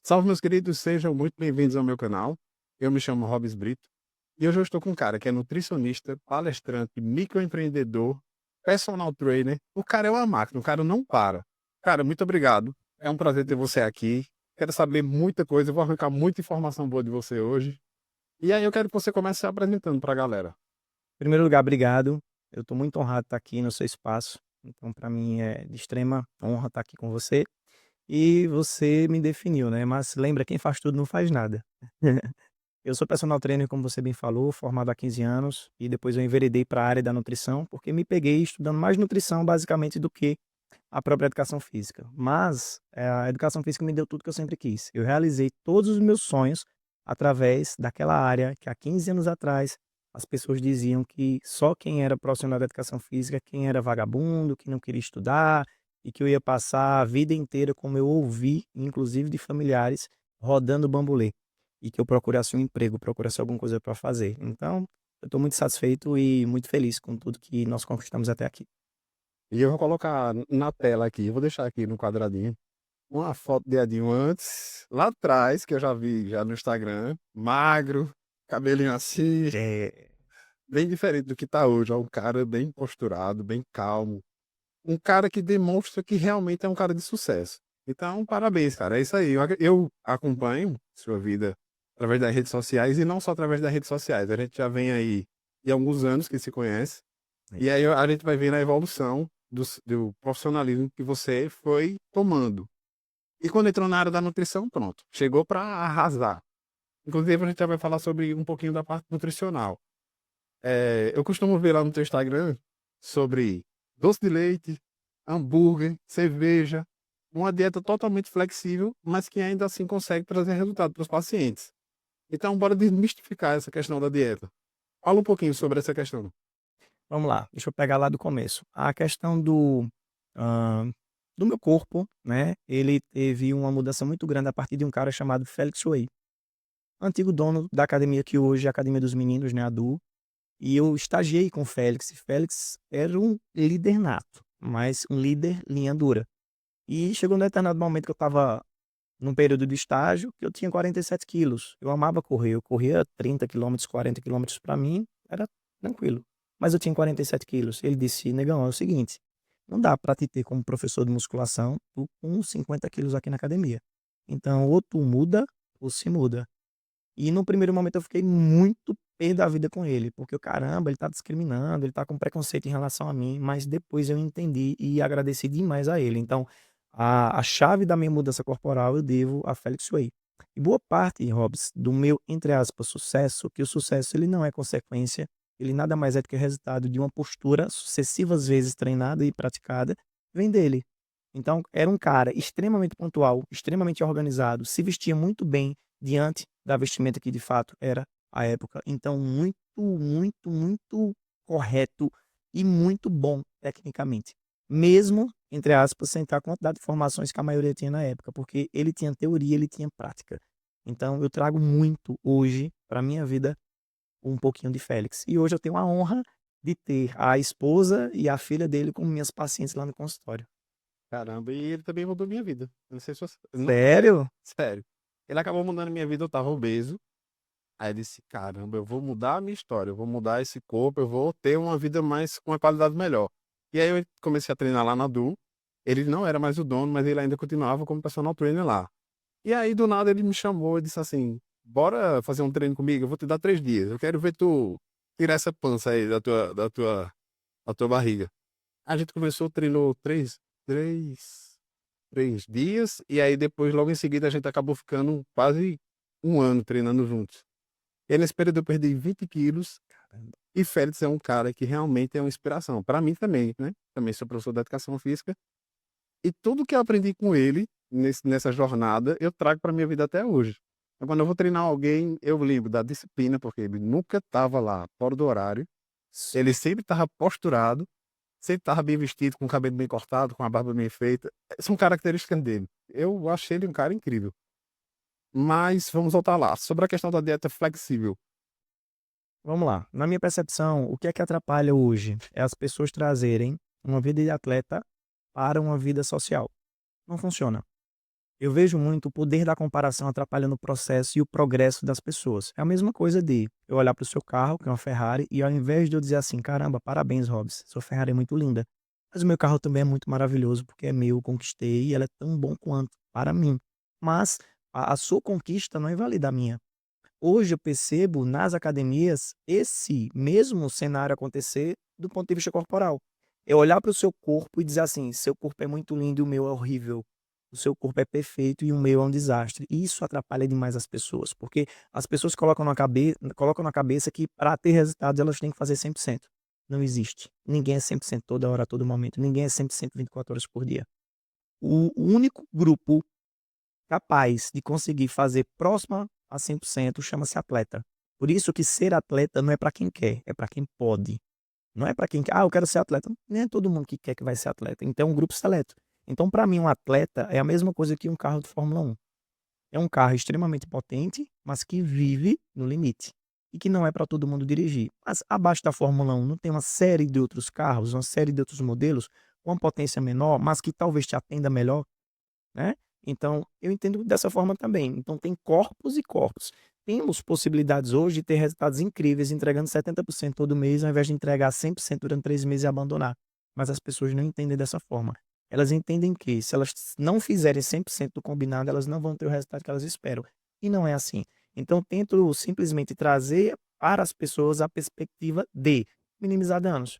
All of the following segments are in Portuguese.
Salve, meus queridos, sejam muito bem-vindos ao meu canal. Eu me chamo Robes Brito e hoje eu estou com um cara que é nutricionista, palestrante, microempreendedor, personal trainer. O cara é uma máquina, o cara não para. Cara, muito obrigado. É um prazer ter você aqui. Quero saber muita coisa, eu vou arrancar muita informação boa de você hoje. E aí eu quero que você comece se apresentando para a galera. Em primeiro lugar, obrigado. Eu estou muito honrado de estar aqui no seu espaço. Então, para mim é de extrema honra estar aqui com você. E você me definiu, né? Mas lembra, quem faz tudo não faz nada. Eu sou personal trainer, como você bem falou, formado há 15 anos, e depois eu enveredei para a área da nutrição, porque me peguei estudando mais nutrição, basicamente, do que a própria educação física. Mas a educação física me deu tudo que eu sempre quis. Eu realizei todos os meus sonhos através daquela área que há 15 anos atrás as pessoas diziam que só quem era profissional da educação física, quem era vagabundo, que não queria estudar, e que eu ia passar a vida inteira, como eu ouvi, inclusive de familiares, rodando bambolê. E que eu procurasse um emprego, procurasse alguma coisa para fazer. Então, eu estou muito satisfeito e muito feliz com tudo que nós conquistamos até aqui. E eu vou colocar na tela aqui, vou deixar aqui no quadradinho, uma foto de Edinho antes, lá atrás, que eu já vi já no Instagram, magro, cabelinho assim, bem diferente do que tá hoje. É um cara bem posturado, bem calmo. Um cara que demonstra que realmente é um cara de sucesso. Então, parabéns, cara. É isso aí. Eu acompanho sua vida através das redes sociais e não só através das redes sociais. A gente já vem aí de alguns anos que se conhece. E aí a gente vai ver a evolução do profissionalismo que você foi tomando. E quando entrou na área da nutrição, pronto. Chegou para arrasar. Inclusive, a gente já vai falar sobre um pouquinho da parte nutricional. Eu costumo ver lá no teu Instagram sobre doce de leite, hambúrguer, cerveja, uma dieta totalmente flexível, mas que ainda assim consegue trazer resultado para os pacientes. Então, bora desmistificar essa questão da dieta. Fala um pouquinho sobre essa questão. Vamos lá, deixa eu pegar lá do começo. A questão hã, do meu corpo, né, ele teve uma mudança muito grande a partir de um cara chamado Felix Whey, antigo dono da academia que hoje é a Academia dos Meninos, né, a Du, e eu estagiei com o Félix, e Félix era um líder nato, mas um líder linha dura. E chegou um determinado momento que eu estava num período de estágio que eu tinha 47 quilos. Eu amava correr, eu corria 30 quilômetros, 40 quilômetros para mim era tranquilo. Mas eu tinha 47 quilos. Ele disse: "Negão, é o seguinte, não dá para te ter como professor de musculação, tu com 50 quilos aqui na academia. Então ou tu muda ou se muda". E no primeiro momento eu fiquei muito pé da vida com ele, porque o caramba, ele tá discriminando, ele tá com preconceito em relação a mim, mas depois eu entendi e agradeci demais a ele. Então, a chave da minha mudança corporal eu devo a Felix Whey. E boa parte, Hobbs, do meu, entre aspas, sucesso, que o sucesso ele não é consequência, ele nada mais é do que resultado de uma postura sucessivas vezes treinada e praticada, vem dele. Então, era um cara extremamente pontual, extremamente organizado, se vestia muito bem diante da vestimenta que de fato era a época. Então, muito, muito, muito correto e muito bom tecnicamente. Mesmo, entre aspas, sem ter a quantidade de formações que a maioria tinha na época, porque ele tinha teoria, ele tinha prática. Então, eu trago muito hoje para minha vida um pouquinho de Félix. E hoje eu tenho a honra de ter a esposa e a filha dele como minhas pacientes lá no consultório. Caramba, e ele também mudou minha vida. Eu não sei se você. Não, Sério? sério. Ele acabou mudando minha vida, eu tava obeso. Aí eu disse, caramba, eu vou mudar a minha história, eu vou mudar esse corpo, eu vou ter uma vida mais com uma qualidade melhor. E aí eu comecei a treinar lá na Du. Ele não era mais o dono, mas ele ainda continuava como personal trainer lá. E aí do nada ele me chamou e disse assim: "Bora fazer um treino comigo, eu vou te dar 3 dias. Eu quero ver tu tirar essa pança aí da tua barriga." A gente começou, treinou três, 3 dias, e aí depois, logo em seguida, a gente acabou ficando quase um ano treinando juntos. E aí, nesse período eu perdi 20 quilos, Caramba. e Félix é um cara que realmente é uma inspiração. Para mim também, né? Também sou professor de educação física, e tudo que eu aprendi com ele nessa jornada, eu trago para minha vida até hoje. Então, quando eu vou treinar alguém, eu lembro da disciplina, porque ele nunca estava lá fora do horário, ele sempre estava posturado, sempre estava bem vestido, com o cabelo bem cortado, com a barba bem feita. São características dele. Eu achei ele um cara incrível. Mas vamos voltar lá. Sobre a questão da dieta flexível. Vamos lá. Na minha percepção, o que é que atrapalha hoje é as pessoas trazerem uma vida de atleta para uma vida social. Não funciona. Eu vejo muito o poder da comparação atrapalhando o processo e o progresso das pessoas. É a mesma coisa de eu olhar para o seu carro, que é uma Ferrari, e ao invés de eu dizer assim: "Caramba, parabéns, Robs, sua Ferrari é muito linda", mas o meu carro também é muito maravilhoso, porque é meu, conquistei e ela é tão bom quanto para mim. Mas a sua conquista não invalida a minha. Hoje eu percebo nas academias esse mesmo cenário acontecer do ponto de vista corporal. Eu olhar para o seu corpo e dizer assim: "Seu corpo é muito lindo e o meu é horrível. O seu corpo é perfeito e o meu é um desastre". Isso atrapalha demais as pessoas, porque as pessoas colocam na cabeça que para ter resultados elas têm que fazer 100%. Não existe. Ninguém é 100% toda hora, a todo momento. Ninguém é 100% 24 horas por dia. O único grupo capaz de conseguir fazer próxima a 100% chama-se atleta. Por isso que ser atleta não é para quem quer, é para quem pode. Não é para quem quer: "Ah, eu quero ser atleta". Nem é todo mundo que quer que vai ser atleta, então é um grupo seleto. Então para mim um atleta é a mesma coisa que um carro de Fórmula 1. É um carro extremamente potente, mas que vive no limite, e que não é para todo mundo dirigir. Mas abaixo da Fórmula 1 não tem uma série de outros carros, uma série de outros modelos, com uma potência menor, mas que talvez te atenda melhor, né. Então, eu entendo dessa forma também. Então tem corpos e corpos. Temos possibilidades hoje de ter resultados incríveis entregando 70% todo mês, ao invés de entregar 100% durante 3 meses e abandonar. Mas as pessoas não entendem dessa forma. Elas entendem que se elas não fizerem 100% do combinado, elas não vão ter o resultado que elas esperam. E não é assim. Então tento simplesmente trazer para as pessoas a perspectiva de minimizar danos.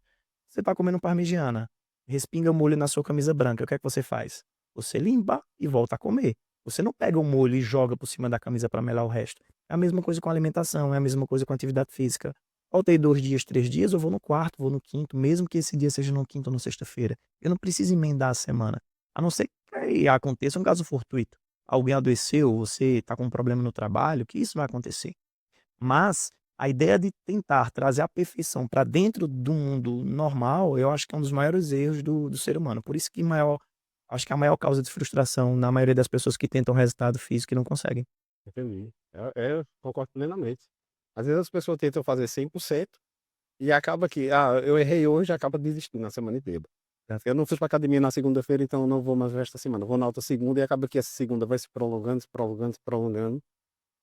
Você está comendo parmegiana, respinga o molho na sua camisa branca, o que é que você faz? Você limpa e volta a comer. Você não pega o molho e joga por cima da camisa para melar o resto. É a mesma coisa com alimentação, é a mesma coisa com atividade física. Faltei 2 dias, 3 dias, eu vou no quarto, vou no quinto, mesmo que esse dia seja no quinta ou na sexta-feira. Eu não preciso emendar a semana, a não ser que aconteça um caso fortuito. Alguém adoeceu, você está com um problema no trabalho, que isso vai acontecer. Mas a ideia de tentar trazer a perfeição para dentro do mundo normal, eu acho que é um dos maiores erros do ser humano. Por isso que maior acho que a maior causa de frustração na maioria das pessoas que tentam resultado físico e não conseguem. Entendi. Eu concordo plenamente. Às vezes as pessoas tentam fazer 100% e acaba que: "Ah, eu errei hoje", acaba desistindo na semana inteira. Eu não fui pra academia na segunda-feira, então eu não vou mais esta semana. Eu vou na outra segunda e acaba que essa segunda vai se prolongando, se prolongando, se prolongando,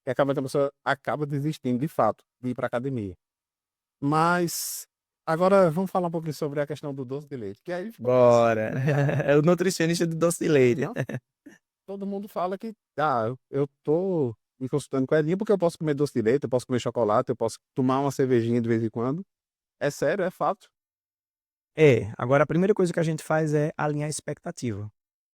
e acaba que a pessoa acaba desistindo de fato de ir pra academia. Mas agora vamos falar um pouquinho sobre a questão do doce de leite, que aí ficou mais Bora. simples, né. É o nutricionista do doce de leite. Não, todo mundo fala que: "Ah, eu tô me consultando com a Elinha, porque eu posso comer doce de leite, eu posso comer chocolate, eu posso tomar uma cervejinha de vez em quando". É sério, é fato. É, agora a primeira coisa que a gente faz é alinhar a expectativa.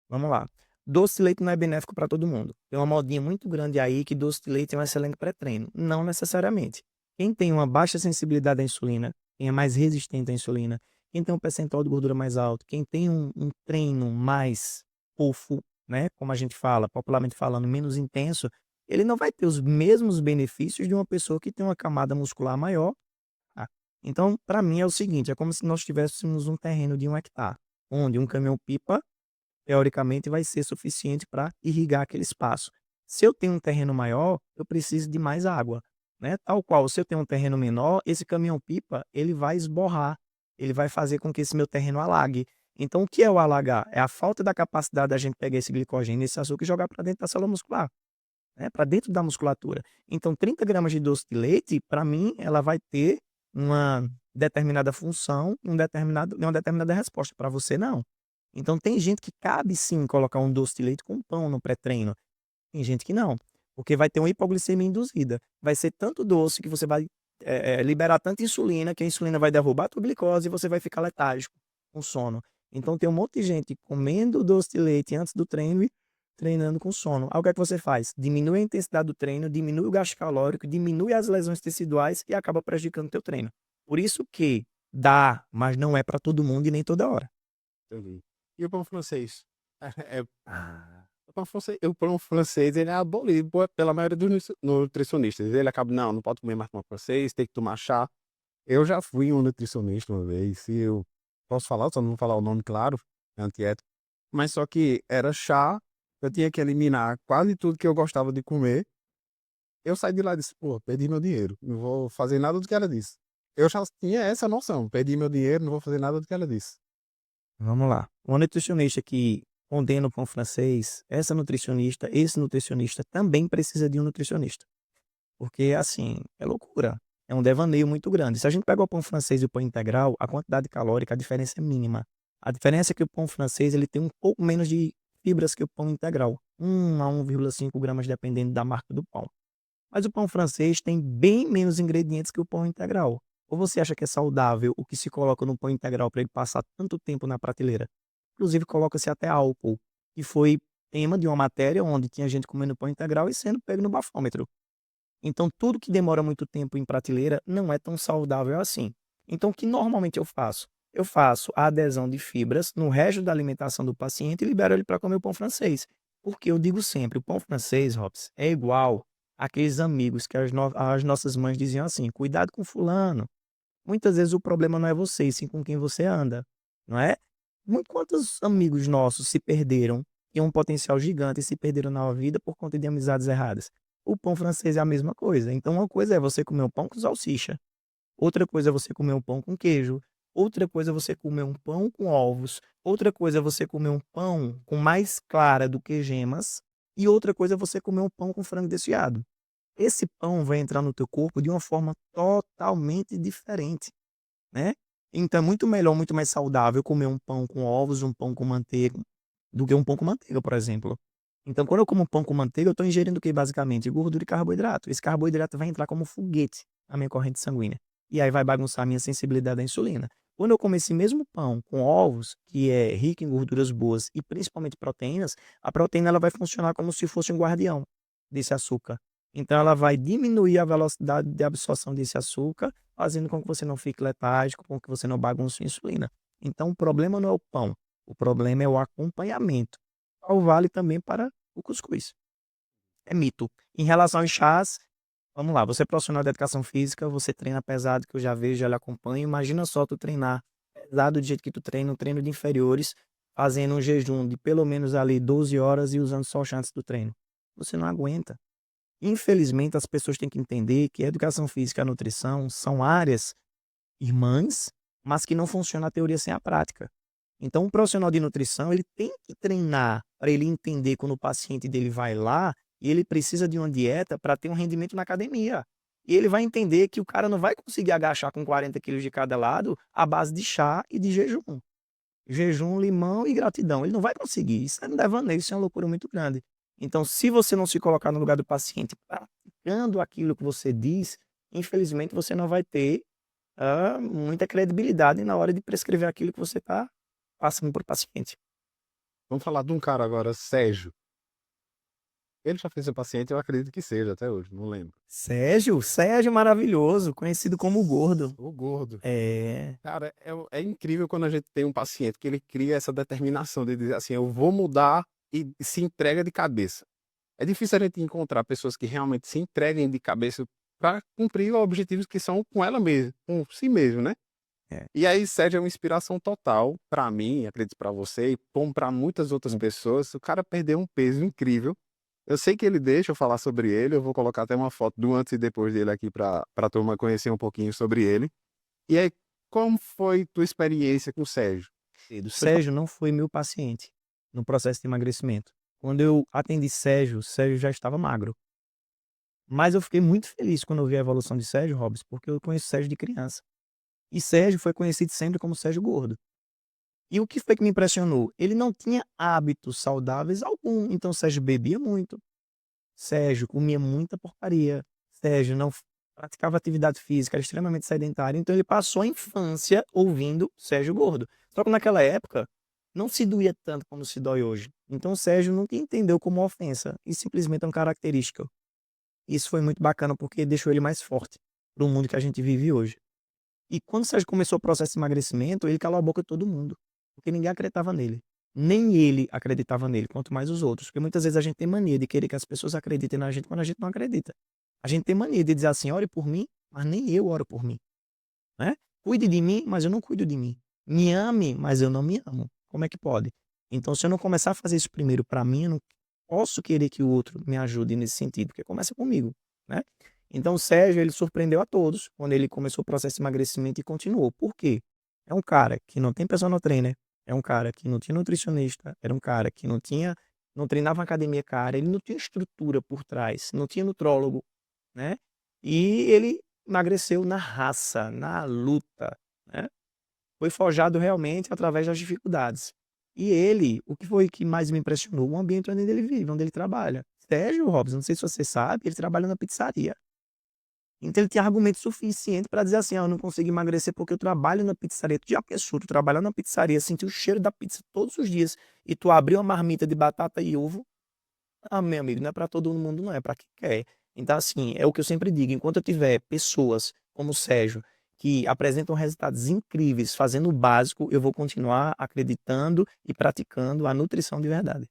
Vamos lá. Doce de leite não é benéfico para todo mundo. Tem uma modinha muito grande aí que doce de leite é um excelente pré-treino. Não necessariamente. Quem tem uma baixa sensibilidade à insulina, quem é mais resistente à insulina, quem tem um percentual de gordura mais alto, quem tem um treino mais fofo, né, como a gente fala, popularmente falando, menos intenso, ele não vai ter os mesmos benefícios de uma pessoa que tem uma camada muscular maior. Tá? Então, para mim é o seguinte, é como se nós tivéssemos um terreno de 1 hectare, onde um caminhão-pipa teoricamente vai ser suficiente para irrigar aquele espaço. Se eu tenho um terreno maior, eu preciso de mais água, né? Tal qual, se eu tenho um terreno menor, esse caminhão-pipa, ele vai esborrar, ele vai fazer com que esse meu terreno alague. Então, o que é o alagar? É a falta da capacidade da gente pegar esse glicogênio, esse açúcar e jogar para dentro da célula muscular, né? Para dentro da musculatura. Então, 30 gramas de doce de leite, para mim, ela vai ter uma determinada função, uma determinada resposta. Para você, não. Então tem gente que cabe sim colocar um doce de leite com pão no pré-treino, tem gente que não, porque vai ter uma hipoglicemia induzida. Vai ser tanto doce que você vai, liberar tanta insulina, que a insulina vai derrubar a tua glicose e você vai ficar letárgico, com sono. Então tem um monte de gente comendo doce de leite antes do treino e treinando com sono. Aí o que é que você faz? Diminui a intensidade do treino, diminui o gasto calórico, diminui as lesões teciduais e acaba prejudicando o teu treino. Por isso que dá, mas não é para todo mundo e nem toda hora. Entendi. E o pão francês? O pão francês ele é abolido pela maioria dos nutricionistas. Ele acaba: "Não, não pode comer mais pão francês, tem que tomar chá". Eu já fui em um nutricionista uma vez, e eu posso falar, só não vou falar o nome, claro, é antiético, mas só que era chá, eu tinha que eliminar quase tudo que eu gostava de comer. Eu saí de lá e disse: "Pô, perdi meu dinheiro, não vou fazer nada do que ela disse". Eu já tinha essa noção: "Perdi meu dinheiro, não vou fazer nada do que ela disse". Vamos lá. Uma nutricionista que condena o pão francês, essa nutricionista, esse nutricionista também precisa de um nutricionista. Porque, assim, é loucura. É um devaneio muito grande. Se a gente pega o pão francês e o pão integral, a quantidade calórica, a diferença é mínima. A diferença é que o pão francês ele tem um pouco menos de fibras que o pão integral. 1 a 1,5 gramas, dependendo da marca do pão. Mas o pão francês tem bem menos ingredientes que o pão integral. Ou você acha que é saudável o que se coloca no pão integral para ele passar tanto tempo na prateleira? Inclusive, coloca-se até álcool, que foi tema de uma matéria onde tinha gente comendo pão integral e sendo pego no bafômetro. Então, tudo que demora muito tempo em prateleira não é tão saudável assim. Então, o que normalmente eu faço? Eu faço a adesão de fibras no resto da alimentação do paciente e libero ele para comer o pão francês. Porque eu digo sempre, o pão francês, Robson, é igual àqueles amigos que as nossas mães diziam assim: cuidado com fulano. Muitas vezes o problema não é você, e sim com quem você anda, não é? Quantos amigos nossos se perderam, tinham um potencial gigante e se perderam na vida por conta de amizades erradas? O pão francês é a mesma coisa. Então, uma coisa é você comer um pão com salsicha, outra coisa é você comer um pão com queijo, outra coisa é você comer um pão com ovos, outra coisa é você comer um pão com mais clara do que gemas, e outra coisa é você comer um pão com frango desfiado. Esse pão vai entrar no teu corpo de uma forma totalmente diferente, né. Então é muito melhor, muito mais saudável comer um pão com ovos, um pão com manteiga, do que um pão com manteiga, por exemplo. Então quando eu como pão com manteiga, eu estou ingerindo o quê, basicamente? Gordura e carboidrato. Esse carboidrato vai entrar como foguete na minha corrente sanguínea, e aí vai bagunçar a minha sensibilidade à insulina. Quando eu como esse mesmo pão com ovos, que é rico em gorduras boas e principalmente proteínas, a proteína ela vai funcionar como se fosse um guardião desse açúcar. Então ela vai diminuir a velocidade de absorção desse açúcar, fazendo com que você não fique letárgico, com que você não bagunce sua insulina. Então o problema não é o pão, o problema é o acompanhamento. Tal vale também para o cuscuz. É mito. Em relação aos chás, vamos lá, você é profissional de educação física, você treina pesado, que eu já vejo, já lhe acompanho. Imagina só tu treinar pesado do jeito que tu treina, um treino de inferiores, fazendo um jejum de pelo menos ali 12 horas e usando só o chá antes do treino. Você não aguenta. Infelizmente, as pessoas têm que entender que a educação física e a nutrição são áreas irmãs, mas que não funciona a teoria sem a prática. Então, um profissional de nutrição, ele tem que treinar para ele entender quando o paciente dele vai lá e ele precisa de uma dieta para ter um rendimento na academia. E ele vai entender que o cara não vai conseguir agachar com 40 quilos de cada lado à base de chá e de jejum. Jejum, limão e gratidão. Ele não vai conseguir. Isso é um devaneio, isso é uma loucura muito grande. Então, se você não se colocar no lugar do paciente praticando aquilo que você diz, infelizmente você não vai ter muita credibilidade na hora de prescrever aquilo que você está passando para o paciente. Vamos falar de um cara agora, Sérgio. Ele já fez seu paciente, eu acredito que seja até hoje, não lembro. Sérgio maravilhoso, conhecido como o Gordo. O gordo. É, Cara, é incrível quando a gente tem um paciente que ele cria essa determinação de dizer assim, eu vou mudar e se entrega de cabeça. É difícil a gente encontrar pessoas que realmente se entreguem de cabeça para cumprir objetivos que são com ela mesma, com si mesmo, né? é. E aí, Sérgio é uma inspiração total para mim, acredito para você e como para muitas outras pessoas. O cara perdeu um peso incrível. Eu sei que ele deixa eu falar sobre ele, eu vou colocar até uma foto do antes e depois dele aqui para a turma conhecer um pouquinho sobre ele. E aí, como foi tua experiência com o Sérgio? Sérgio não foi meu paciente no processo de emagrecimento. Quando eu atendi Sérgio já estava magro. Mas eu fiquei muito feliz quando eu vi a evolução de Sérgio, Robson, porque eu conheço Sérgio de criança. E Sérgio foi conhecido sempre como Sérgio Gordo. E o que foi que me impressionou? Ele não tinha hábitos saudáveis algum. Então Sérgio bebia muito, Sérgio comia muita porcaria, Sérgio não praticava atividade física, era extremamente sedentário. Então ele passou a infância ouvindo Sérgio Gordo. Só que naquela época não se doía tanto como se dói hoje. Então o Sérgio nunca entendeu como ofensa e simplesmente é uma característica. Isso foi muito bacana porque deixou ele mais forte para o mundo que a gente vive hoje. E quando o Sérgio começou o processo de emagrecimento, ele calou a boca de todo mundo, porque ninguém acreditava nele. Nem ele acreditava nele, quanto mais os outros. Porque muitas vezes a gente tem mania de querer que as pessoas acreditem na gente quando a gente não acredita. A gente tem mania de dizer assim: ore por mim, mas nem eu oro por mim. Né? Cuide de mim, mas eu não cuido de mim. Me ame, mas eu não me amo. Como é que pode? Então, se eu não começar a fazer isso primeiro para mim, eu não posso querer que o outro me ajude nesse sentido, porque começa comigo, né? Então, o Sérgio, ele surpreendeu a todos quando ele começou o processo de emagrecimento e continuou. Por quê? É um cara que não tem personal trainer, é um cara que não tinha nutricionista, era um cara que não treinava na academia, cara, ele não tinha estrutura por trás, não tinha nutrólogo, né? E ele emagreceu na raça, na luta, né? Foi forjado realmente através das dificuldades. E ele, o que foi que mais me impressionou? O ambiente onde ele vive, onde ele trabalha. Sérgio Robson, não sei se você sabe, ele trabalha na pizzaria. Então ele tinha argumento suficiente para dizer assim: eu não consigo emagrecer porque eu trabalho na pizzaria. Tu já pensou, tu trabalhar na pizzaria, sentir o cheiro da pizza todos os dias e tu abrir uma marmita de batata e ovo? Ah, meu amigo, não é para todo mundo, não é para quem quer. Então, assim, é o que eu sempre digo: enquanto eu tiver pessoas como o Sérgio, que apresentam resultados incríveis fazendo o básico, eu vou continuar acreditando e praticando a nutrição de verdade.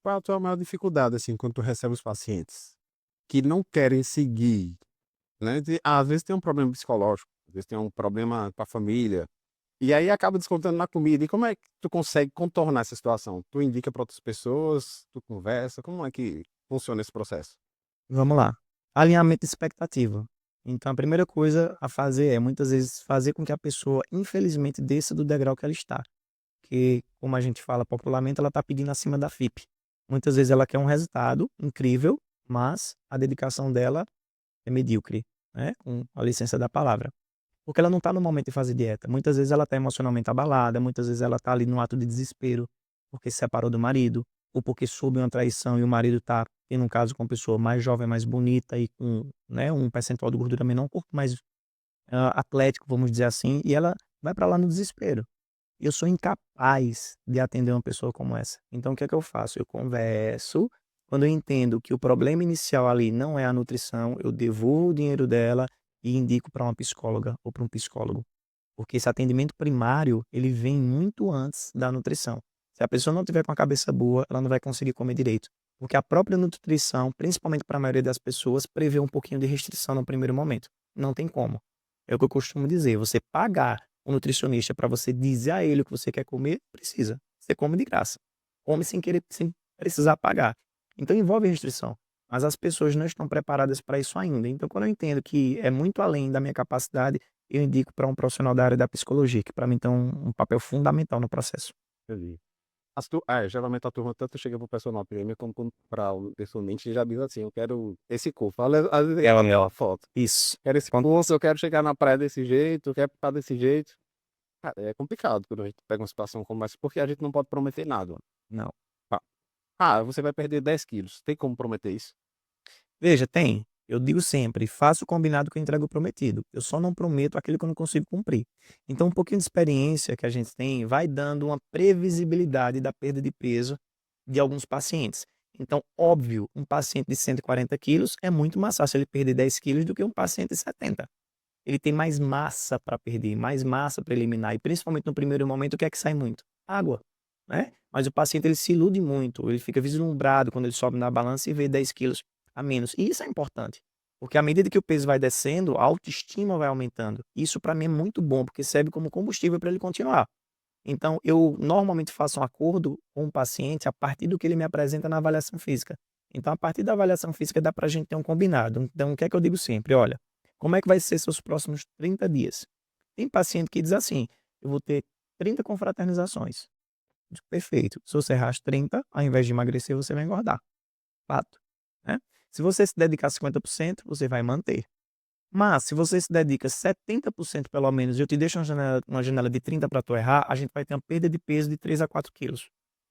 Qual a tua maior dificuldade, assim, quando tu recebe os pacientes que não querem seguir, né? Às vezes tem um problema psicológico, às vezes tem um problema com a família, e aí acaba descontando na comida. E como é que tu consegue contornar essa situação? Tu indica para outras pessoas, tu conversa, como é que funciona esse processo? Vamos lá. Alinhamento de expectativa. Então, a primeira coisa a fazer é, muitas vezes, fazer com que a pessoa, infelizmente, desça do degrau que ela está. Que, como a gente fala popularmente, ela está pedindo acima da FIP. Muitas vezes ela quer um resultado incrível, mas a dedicação dela é medíocre, né? Com a licença da palavra. Porque ela não está no momento de fazer dieta. Muitas vezes ela está emocionalmente abalada, muitas vezes ela está ali no ato de desespero, porque se separou do marido, ou porque soube uma traição e o marido está tendo um caso com uma pessoa mais jovem, mais bonita e com, né, um percentual de gordura menor, um corpo mais atlético, vamos dizer assim, e ela vai para lá no desespero. Eu sou incapaz de atender uma pessoa como essa. Então, o que é que eu faço? Eu converso. Quando eu entendo que o problema inicial ali não é a nutrição, eu devolvo o dinheiro dela e indico para uma psicóloga ou para um psicólogo. Porque esse atendimento primário, ele vem muito antes da nutrição. Se a pessoa não tiver com a cabeça boa, ela não vai conseguir comer direito. Porque a própria nutrição, principalmente para a maioria das pessoas, prevê um pouquinho de restrição no primeiro momento. Não tem como. É o que eu costumo dizer. Você pagar um nutricionista para você dizer a ele o que você quer comer, precisa. Você come de graça. Come sem querer, sem precisar pagar. Então envolve restrição. Mas as pessoas não estão preparadas para isso ainda. Então, quando eu entendo que é muito além da minha capacidade, eu indico para um profissional da área da psicologia, que para mim tem um papel fundamental no processo. Entendi. Geralmente a turma tanto chega pro personal trainer como para o nutricionista e já diz assim: eu quero esse corpo. Às vezes ela me dá uma foto. Isso. Quero esse curso, eu quero chegar na praia desse jeito, eu quero ficar desse jeito. Cara, é complicado quando a gente pega uma situação como essa, porque a gente não pode prometer nada. Não. Ah, você vai perder 10 quilos. Tem como prometer isso? Veja, tem. Eu digo sempre, faço o combinado que eu entrego o prometido. Eu só não prometo aquilo que eu não consigo cumprir. Então, um pouquinho de experiência que a gente tem vai dando uma previsibilidade da perda de peso de alguns pacientes. Então, óbvio, um paciente de 140 quilos é muito mais fácil ele perder 10 quilos do que um paciente de 70. Ele tem mais massa para perder, mais massa para eliminar. E principalmente no primeiro momento, o que é que sai muito? Água, né? Mas o paciente ele se ilude muito, ele fica vislumbrado quando ele sobe na balança e vê 10 quilos a menos. E isso é importante, porque à medida que o peso vai descendo, a autoestima vai aumentando. Isso para mim é muito bom, porque serve como combustível para ele continuar. Então, eu normalmente faço um acordo com o paciente a partir do que ele me apresenta na avaliação física. Então, a partir da avaliação física, dá para a gente ter um combinado. Então, o que é que eu digo sempre? Olha, como é que vai ser seus próximos 30 dias? Tem paciente que diz assim: eu vou ter 30 confraternizações. Eu digo, perfeito. Se você errar as 30, ao invés de emagrecer, você vai engordar. Fato. Né? Se você se dedicar 50%, você vai manter. Mas, se você se dedica 70% pelo menos, e eu te deixo uma janela de 30 para tu errar, a gente vai ter uma perda de peso de 3 a 4 quilos.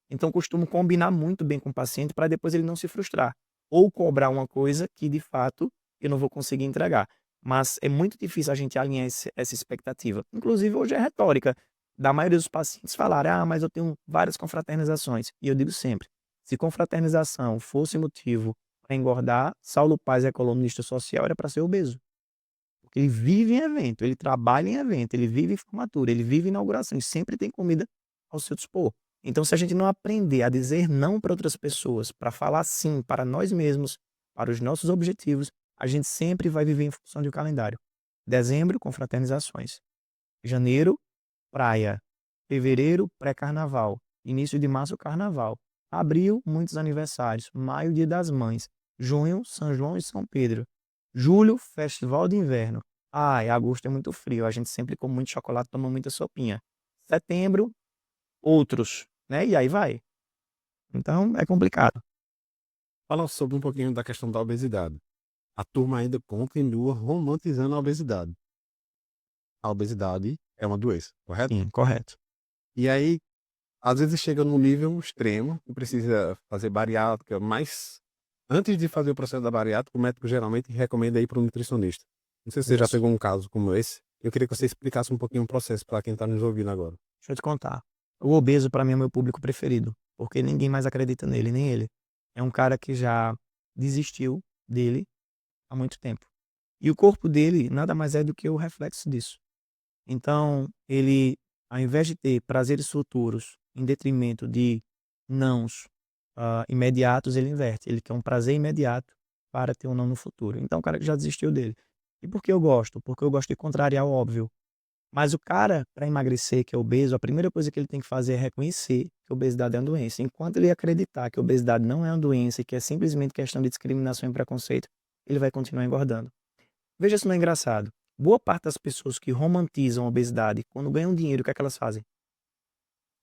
Então, eu costumo combinar muito bem com o paciente para depois ele não se frustrar. Ou cobrar uma coisa que, de fato, eu não vou conseguir entregar. Mas é muito difícil a gente alinhar essa expectativa. Inclusive, hoje é retórica da maioria dos pacientes falarem: mas eu tenho várias confraternizações. E eu digo sempre: se confraternização fosse motivo para engordar, Saulo Paz é colunista social, era para ser obeso. Porque ele vive em evento, ele trabalha em evento, ele vive em formatura, ele vive em inauguração e sempre tem comida ao seu dispor. Então, se a gente não aprender a dizer não para outras pessoas, para falar sim para nós mesmos, para os nossos objetivos, a gente sempre vai viver em função de um calendário. Dezembro, confraternizações. Janeiro, praia. Fevereiro, pré-carnaval. Início de março, carnaval. Abril, muitos aniversários. Maio, Dia das Mães. Junho, São João e São Pedro. Julho, festival de inverno. E agosto é muito frio. A gente sempre come muito chocolate, toma muita sopinha. Setembro, outros, né? E aí vai. Então é complicado. Fala sobre um pouquinho da questão da obesidade. A turma ainda continua romantizando a obesidade. A obesidade é uma doença, correto? Sim, correto. E aí, às vezes chega num nível extremo e precisa fazer bariátrica, mas antes de fazer o processo da bariátrica, o médico geralmente recomenda ir para um nutricionista. Não sei se você já Isso. pegou um caso como esse. Eu queria que você explicasse um pouquinho o processo para quem está nos ouvindo agora. Deixa eu te contar. O obeso, para mim, é o meu público preferido, porque ninguém mais acredita nele, nem ele. É um cara que já desistiu dele há muito tempo. E o corpo dele nada mais é do que o reflexo disso. Então, ele, ao invés de ter prazeres futuros em detrimento de nãos imediatos, ele inverte. Ele quer um prazer imediato para ter um não no futuro. Então, o cara que já desistiu dele. E por que eu gosto? Porque eu gosto de contrariar o óbvio. Mas o cara, para emagrecer, que é obeso, a primeira coisa que ele tem que fazer é reconhecer que a obesidade é uma doença. Enquanto ele acreditar que a obesidade não é uma doença e que é simplesmente questão de discriminação e preconceito, ele vai continuar engordando. Veja se não é engraçado. Boa parte das pessoas que romantizam a obesidade, quando ganham dinheiro, o que é que elas fazem?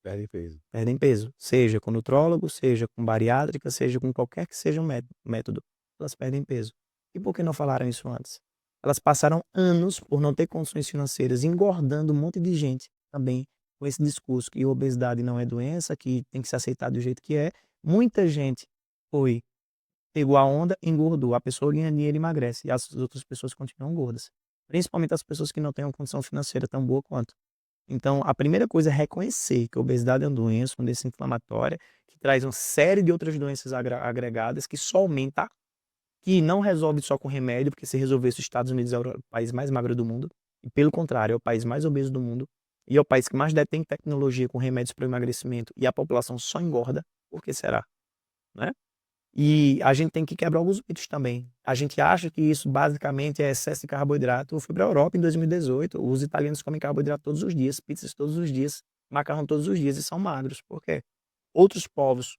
Perde peso. Perdem peso. Seja com nutrólogo, seja com bariátrica, seja com qualquer que seja o método. Elas perdem peso. E por que não falaram isso antes? Elas passaram anos por não ter condições financeiras, engordando um monte de gente também com esse discurso que a obesidade não é doença, que tem que ser aceitado do jeito que é. Muita gente foi, pegou a onda, engordou. A pessoa ganha dinheiro e emagrece. E as outras pessoas continuam gordas. Principalmente as pessoas que não têm uma condição financeira tão boa quanto. Então, a primeira coisa é reconhecer que a obesidade é uma doença inflamatória, que traz uma série de outras doenças agregadas, que só aumenta, que não resolve só com remédio, porque se resolvesse os Estados Unidos é o país mais magro do mundo, e pelo contrário, é o país mais obeso do mundo, e é o país que mais detém tecnologia com remédios para o emagrecimento, e a população só engorda. Por que será? Né? E a gente tem que quebrar alguns mitos também. A gente acha que isso basicamente é excesso de carboidrato. Eu fui para a Europa em 2018, os italianos comem carboidrato todos os dias, pizzas todos os dias, macarrão todos os dias e são magros. Por quê? Outros povos,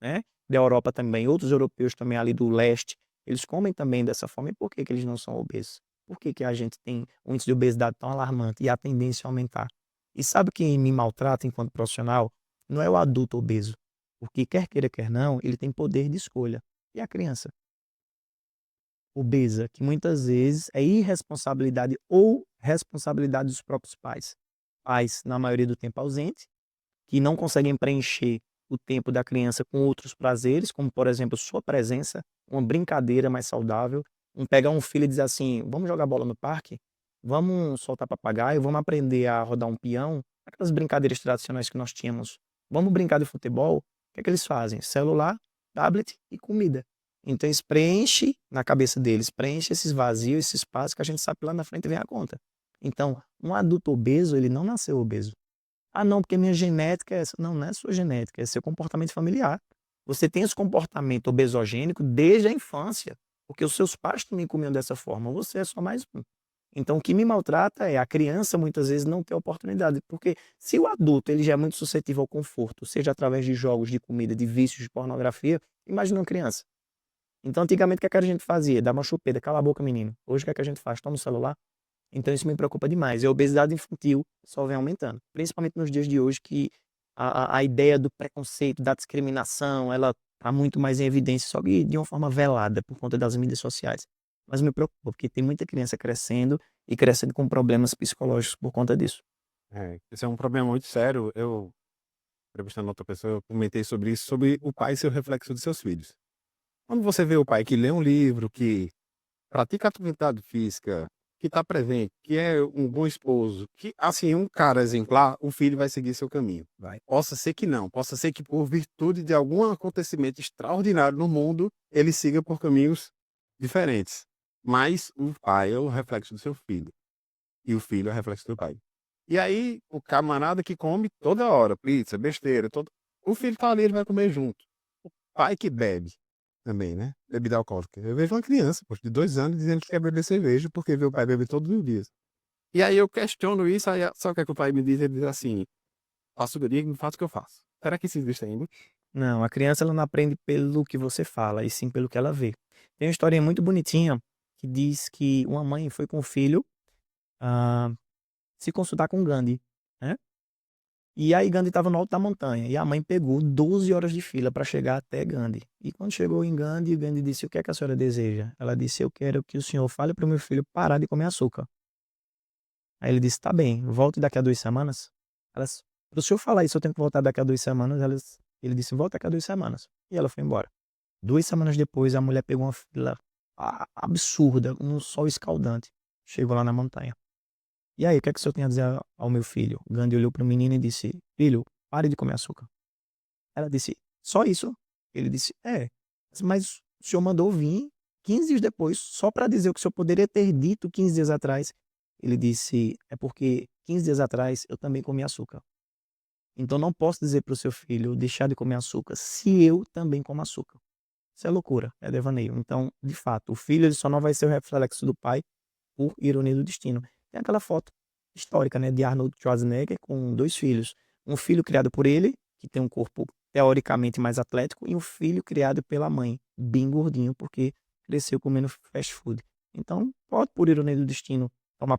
né, da Europa também, outros europeus também ali do leste, eles comem também dessa forma. E por que que eles não são obesos? Por que que a gente tem um índice de obesidade tão alarmante e a tendência a aumentar? E sabe quem me maltrata enquanto profissional? Não é o adulto obeso, porque quer queira, quer não, ele tem poder de escolha. E a criança obesa, que muitas vezes é irresponsabilidade ou responsabilidade dos próprios pais. Pais, na maioria do tempo, ausentes, que não conseguem preencher o tempo da criança com outros prazeres, como, por exemplo, sua presença, uma brincadeira mais saudável. Pegar um filho e dizer assim: vamos jogar bola no parque? Vamos soltar papagaio? Vamos aprender a rodar um peão? Aquelas brincadeiras tradicionais que nós tínhamos. Vamos brincar de futebol? O que é que eles fazem? Celular, tablet e comida. Então, eles preenchem na cabeça deles, preenche esses vazios, esse espaço que a gente sabe que lá na frente vem a conta. Então, um adulto obeso, ele não nasceu obeso. Ah, não, porque minha genética é essa. Não, não é sua genética, é seu comportamento familiar. Você tem esse comportamento obesogênico desde a infância, porque os seus pais também comiam dessa forma. Você é só mais um. Então, o que me maltrata é a criança muitas vezes não ter oportunidade, porque se o adulto ele já é muito suscetível ao conforto, seja através de jogos, de comida, de vícios, de pornografia, imagina uma criança. Então, antigamente, o que é que a gente fazia? Dar uma chupeta, cala a boca, menino. Hoje, o que é que a gente faz? Toma o celular. Então isso me preocupa demais. E a obesidade infantil só vem aumentando, principalmente nos dias de hoje que a ideia do preconceito, da discriminação, ela está muito mais em evidência, só que de uma forma velada por conta das mídias sociais. Mas me preocupa, porque tem muita criança crescendo e crescendo com problemas psicológicos por conta disso. Esse é um problema muito sério. Eu, entrevistando outra pessoa, eu comentei sobre isso, sobre o pai ser o reflexo dos seus filhos. Quando você vê o pai que lê um livro, que pratica atividade física, que está presente, que é um bom esposo, que, assim, um cara exemplar, o filho vai seguir seu caminho. Vai. Possa ser que não, possa ser que por virtude de algum acontecimento extraordinário no mundo, ele siga por caminhos diferentes. Mas o pai é o reflexo do seu filho. E o filho é o reflexo do pai. E aí, o camarada que come toda hora, pizza, besteira, o filho tá ali, ele vai comer junto. O pai que bebe também, né? Bebida alcoólica. Eu vejo uma criança, poxa, de 2 anos dizendo que quer beber cerveja porque vê o pai beber todos os dias. E aí eu questiono isso, aí só o que é que o pai me diz? Ele diz assim: faço o que eu digo, faço o que eu faço. Será que isso existe ainda? Não, a criança ela não aprende pelo que você fala, e sim pelo que ela vê. Tem uma historinha muito bonitinha que diz que uma mãe foi com o filho ah, se consultar com Gandhi, né? E aí Gandhi estava no alto da montanha. E a mãe pegou 12 horas de fila para chegar até Gandhi. E quando chegou em Gandhi, Gandhi disse: "O que é que a senhora deseja?" Ela disse: "Eu quero que o senhor fale para o meu filho parar de comer açúcar." Aí ele disse: "Tá bem, volte daqui a 2 semanas." Ela, "Para o senhor falar isso, eu tenho que voltar daqui a 2 semanas." Ele disse: "Volta daqui a 2 semanas." E ela foi embora. 2 semanas depois, a mulher pegou uma fila absurda, num sol escaldante. Chegou lá na montanha. "E aí, o que é que o senhor tem a dizer ao meu filho?" Gandhi olhou para o menino e disse: "Filho, pare de comer açúcar." Ela disse: "Só isso?" Ele disse: "É, mas o senhor mandou vir 15 dias depois, só para dizer o que o senhor poderia ter dito 15 dias atrás." Ele disse: "É porque 15 dias atrás eu também comi açúcar. Então não posso dizer para o seu filho deixar de comer açúcar se eu também como açúcar." Isso é loucura, é devaneio. Então, de fato, o filho ele só não vai ser o reflexo do pai por ironia do destino. Tem aquela foto histórica, né, de Arnold Schwarzenegger com 2 filhos. Um filho criado por ele, que tem um corpo teoricamente mais atlético, e um filho criado pela mãe, bem gordinho, porque cresceu comendo fast food. Então, pode, por ironia do destino, tomar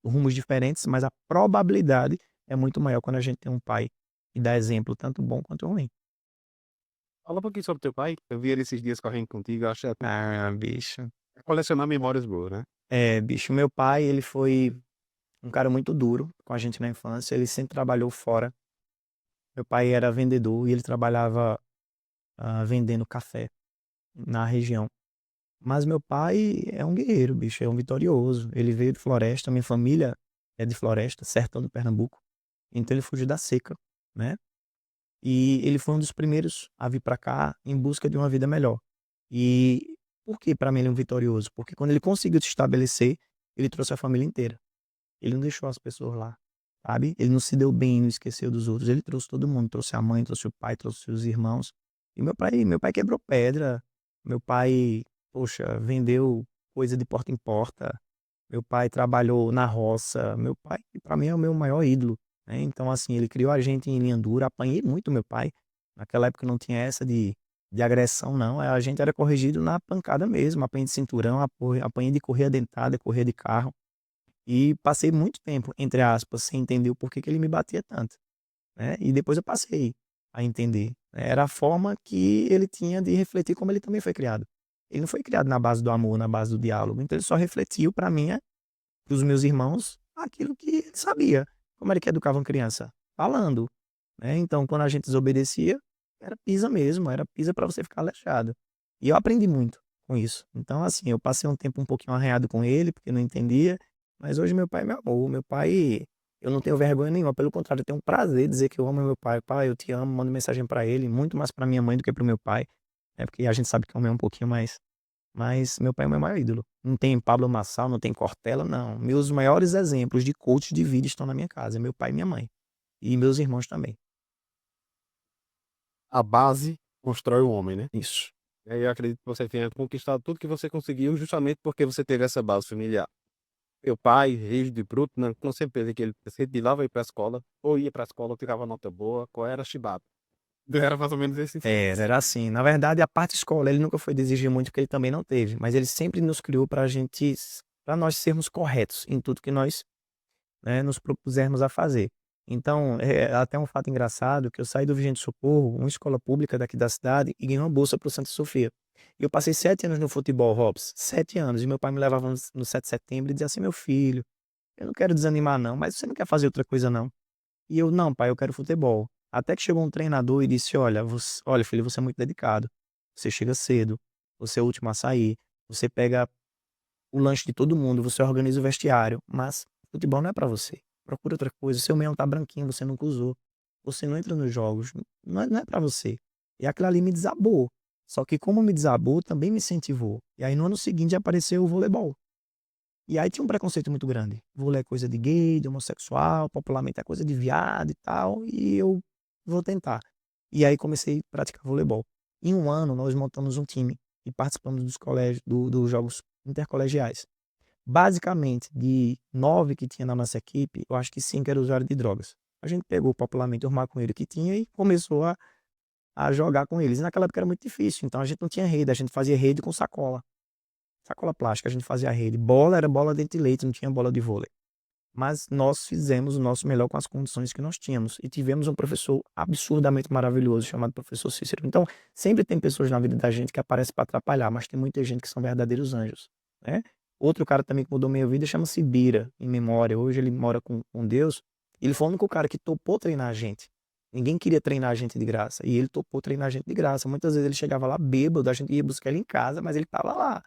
rumos diferentes, mas a probabilidade é muito maior quando a gente tem um pai que dá exemplo, tanto bom quanto ruim. Fala um pouquinho sobre teu pai. Eu vi ele esses dias correndo contigo, eu acho que Ah, bicho. é colecionar memórias boas, né? É, bicho, meu pai, ele foi um cara muito duro com a gente na infância, ele sempre trabalhou fora. Meu pai era vendedor e ele trabalhava vendendo café na região. Mas meu pai é um guerreiro, bicho, é um vitorioso. Ele veio de floresta, minha família é de floresta, sertão do Pernambuco. Então ele fugiu da seca, né? E ele foi um dos primeiros a vir para cá em busca de uma vida melhor. E por que para mim ele é um vitorioso? Porque quando ele conseguiu se estabelecer, ele trouxe a família inteira. Ele não deixou as pessoas lá, sabe? Ele não se deu bem, não esqueceu dos outros. Ele trouxe todo mundo, trouxe a mãe, trouxe o pai, trouxe os irmãos. E meu pai quebrou pedra. Meu pai, poxa, vendeu coisa de porta em porta. Meu pai trabalhou na roça. Meu pai, para mim, é o meu maior ídolo, né? Então, assim, ele criou a gente em linha dura. Apanhei muito meu pai. Naquela época não tinha essa de agressão, não. A gente era corrigido na pancada mesmo. Apanhei de cinturão, apanhei de correia dentada, correia de carro. E passei muito tempo, entre aspas, sem entender o porquê que ele me batia tanto, né? E depois eu passei a entender, né? Era a forma que ele tinha de refletir como ele também foi criado. Ele não foi criado na base do amor, na base do diálogo. Então ele só refletiu para mim, para os meus irmãos, aquilo que ele sabia. Como era que educava uma criança? Falando, né? Então quando a gente desobedecia, era pisa mesmo, era pisa para você ficar aleijado. E eu aprendi muito com isso. Então assim, eu passei um tempo um pouquinho arranhado com ele, porque não entendia, mas hoje meu pai é meu amor. Meu pai, eu não tenho vergonha nenhuma, pelo contrário, eu tenho um prazer de dizer que eu amo meu pai. Pai, eu te amo, mando mensagem para ele, muito mais para minha mãe do que para o meu pai. É porque a gente sabe que homem é um pouquinho mais, mas meu pai é o meu maior ídolo. Não tem Pablo Marçal, não tem Cortella, não. Meus maiores exemplos de coach de vida estão na minha casa, é meu pai e minha mãe. E meus irmãos também. A base constrói o homem, né? Isso. E aí eu acredito que você tenha conquistado tudo que você conseguiu justamente porque você teve essa base familiar. Meu pai, rígido e bruto, não sempre pensei que ele retilava ir para a escola, ou ia para a escola, tirava nota boa, qual era chibado. Era mais ou menos esse. Era assim. Na verdade, a parte escola, ele nunca foi de exigir muito, porque ele também não teve. Mas ele sempre nos criou para gente, para nós sermos corretos em tudo que nós, né, nos propusermos a fazer. Então, é até um fato engraçado que eu saí do Vigente Socorro, uma escola pública daqui da cidade, e ganhei uma bolsa para o Santa Sofia. E eu passei 7 anos no futebol, Robson, 7 anos. E meu pai me levava no 7 de setembro e dizia assim: "Meu filho, eu não quero desanimar não, mas você não quer fazer outra coisa não?" E eu: "Não, pai, eu quero futebol." Até que chegou um treinador e disse: "Olha, filho, você é muito dedicado. Você chega cedo, você é o último a sair, você pega o lanche de todo mundo, você organiza o vestiário, mas futebol não é pra você. Procura outra coisa. Seu meião tá branquinho, você nunca usou. Você não entra nos jogos, não é pra você." E aquilo ali me desabou. Só que como me desabou, também me incentivou. E aí no ano seguinte apareceu o voleibol. E aí tinha um preconceito muito grande. Vôlei é coisa de gay, de homossexual, popularmente é coisa de viado e tal, e eu vou tentar. E aí comecei a praticar voleibol. Em um ano nós montamos um time e participamos dos colégios, dos jogos intercolegiais. Basicamente, de 9 que tinha na nossa equipe, eu acho que 5 eram usuários de drogas. A gente pegou popularmente o maconheiro que tinha e começou a jogar com eles. E naquela época era muito difícil, então a gente não tinha rede, a gente fazia rede com sacola. Sacola plástica, a gente fazia a rede. Bola era bola dente de leite, não tinha bola de vôlei. mas nós fizemos o nosso melhor com as condições que nós tínhamos e tivemos um professor absurdamente maravilhoso chamado professor Cícero. Então, sempre tem pessoas na vida da gente que aparecem para atrapalhar, mas tem muita gente que são verdadeiros anjos, né? Outro cara também que mudou minha vida chama-se Bira, em memória. Hoje ele mora com Deus. Ele foi o único cara que topou treinar a gente. Ninguém queria treinar a gente de graça. E ele topou treinar a gente de graça. Muitas vezes ele chegava lá bêbado, a gente ia buscar ele em casa, mas ele estava lá.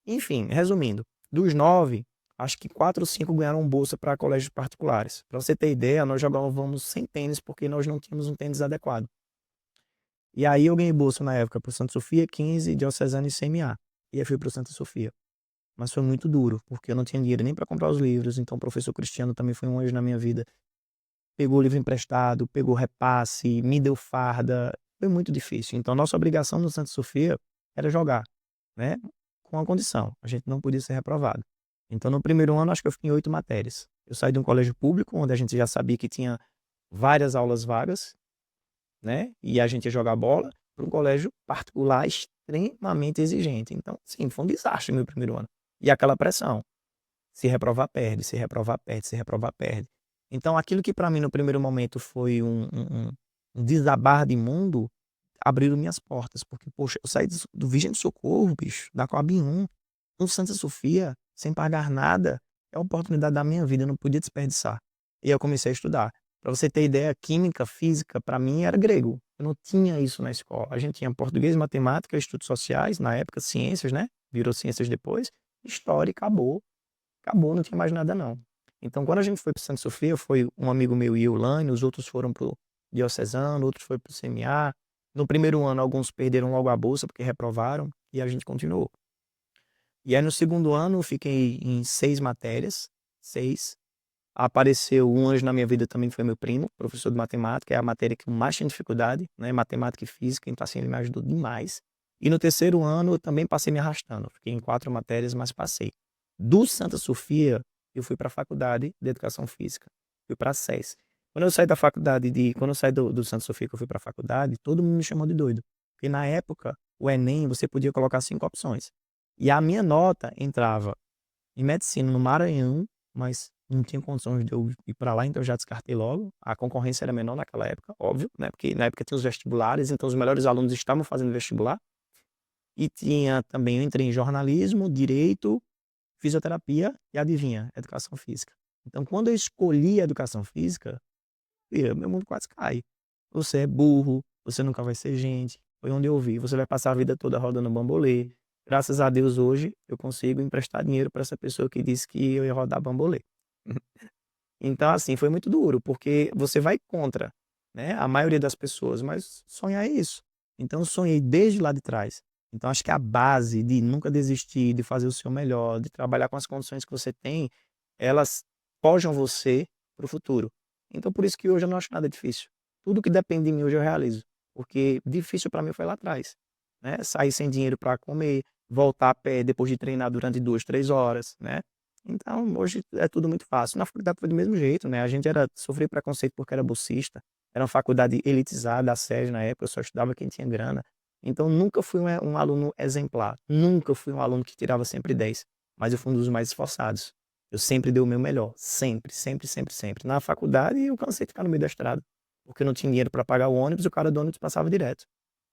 Enfim, resumindo, dos 9, acho que 4 ou 5 ganharam bolsa para colégios particulares. Para você ter ideia, nós jogávamos sem tênis porque nós não tínhamos um tênis adequado. E aí eu ganhei bolsa na época para o Santa Sofia, 15, Diocesano e CMA. E aí fui para o Santa Sofia. Mas foi muito duro, porque eu não tinha dinheiro nem para comprar os livros, então o professor Cristiano também foi um anjo na minha vida. Pegou o livro emprestado, pegou repasse, me deu farda. Foi muito difícil. Então nossa obrigação no Santa Sofia era jogar, né? Com uma condição, a gente não podia ser reprovado. Então no primeiro ano acho que eu fiquei em 8 matérias. Eu saí de um colégio público, onde a gente já sabia que tinha várias aulas vagas, né? E a gente ia jogar bola, para um colégio particular extremamente exigente. Então, sim, foi um desastre no meu primeiro ano. E aquela pressão. Se reprovar, perde, se reprovar, perde, se reprovar, perde. Então, aquilo que para mim no primeiro momento foi um desabar de mundo, abriram minhas portas. Porque, poxa, eu saí do Virgem do Socorro, bicho, da Coab 1, no Santa Sofia, sem pagar nada. É a oportunidade da minha vida, eu não podia desperdiçar. E eu comecei a estudar. Para você ter ideia, química, física, para mim era grego. Eu não tinha isso na escola. A gente tinha português, matemática, estudos sociais, na época ciências, né? Virou ciências depois. História e acabou. Acabou, não tinha mais nada não. Então, quando a gente foi para Santa Sofia, foi um amigo meu e Eulane, os outros foram para o Diocesano, outros foram para o CMA. No primeiro ano, alguns perderam logo a bolsa porque reprovaram e a gente continuou. E aí, no segundo ano, eu fiquei em 6 matérias, 6. Apareceu um anjo na minha vida também, que foi meu primo, professor de matemática, é a matéria que eu mais tinha dificuldade, né? Matemática e física, então assim, ele me ajudou demais. E no terceiro ano, eu também passei me arrastando. Fiquei em 4 matérias, mas passei. Do Santa Sofia, eu fui para a faculdade de Educação Física. Fui para a SES. Quando eu saí da faculdade, quando eu saí do Santa Sofia, que eu fui para a faculdade, todo mundo me chamou de doido. Porque na época, o Enem, você podia colocar 5 opções. E a minha nota entrava em medicina no Maranhão, mas não tinha condições de eu ir para lá, então eu já descartei logo. A concorrência era menor naquela época, óbvio, né? Porque na época tinha os vestibulares, então os melhores alunos estavam fazendo vestibular. E tinha também, eu entrei em jornalismo, direito, fisioterapia e adivinha, educação física. Então, quando eu escolhi a educação física, meu mundo quase cai. Você é burro, você nunca vai ser gente. Foi onde eu vi. Você vai passar a vida toda rodando bambolê. Graças a Deus, hoje, eu consigo emprestar dinheiro para essa pessoa que disse que eu ia rodar bambolê. Então, assim, foi muito duro, porque você vai contra, né, a maioria das pessoas, mas sonhar é isso. Então, eu sonhei desde lá de trás. Então, acho que a base de nunca desistir, de fazer o seu melhor, de trabalhar com as condições que você tem, elas forjam você para o futuro. Então, por isso que hoje eu não acho nada difícil. Tudo que depende de mim hoje eu realizo. Porque difícil para mim foi lá atrás, né? Sair sem dinheiro para comer, voltar a pé depois de treinar durante 2, 3 horas, né? Então, hoje é tudo muito fácil. Na faculdade foi do mesmo jeito, né? A gente sofria preconceito porque era bolsista. Era uma faculdade elitizada, a SES na época, eu só estudava quem tinha grana. Então, nunca fui um aluno exemplar. Nunca fui um aluno que tirava sempre 10. Mas eu fui um dos mais esforçados. Eu sempre dei o meu melhor. Sempre, sempre, sempre, sempre. Na faculdade, eu cansei de ficar no meio da estrada. Porque eu não tinha dinheiro para pagar o ônibus e o cara do ônibus passava direto.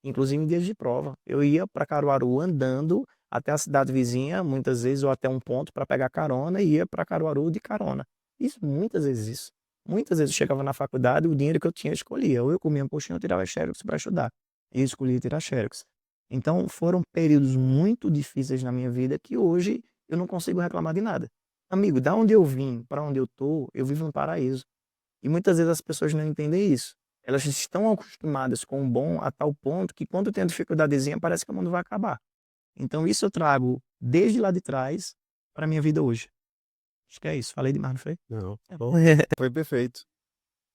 Inclusive em dias de prova. Eu ia para Caruaru andando até a cidade vizinha, muitas vezes, ou até um ponto para pegar carona e ia para Caruaru de carona. Isso, muitas vezes isso. Muitas vezes eu chegava na faculdade, o dinheiro que eu tinha eu escolhia. Ou eu comia um coxinha ou tirava xerox para estudar. E eu escolhia tirar xerox. Então foram períodos muito difíceis na minha vida que hoje eu não consigo reclamar de nada. Amigo, da onde eu vim para onde eu tô, eu vivo no paraíso. E muitas vezes as pessoas não entendem isso. Elas estão acostumadas com o bom a tal ponto que quando tem uma dificuldadezinha parece que o mundo vai acabar. Então isso eu trago desde lá de trás para minha vida hoje. Acho que é isso. Falei demais, não foi? Não, É bom. foi perfeito.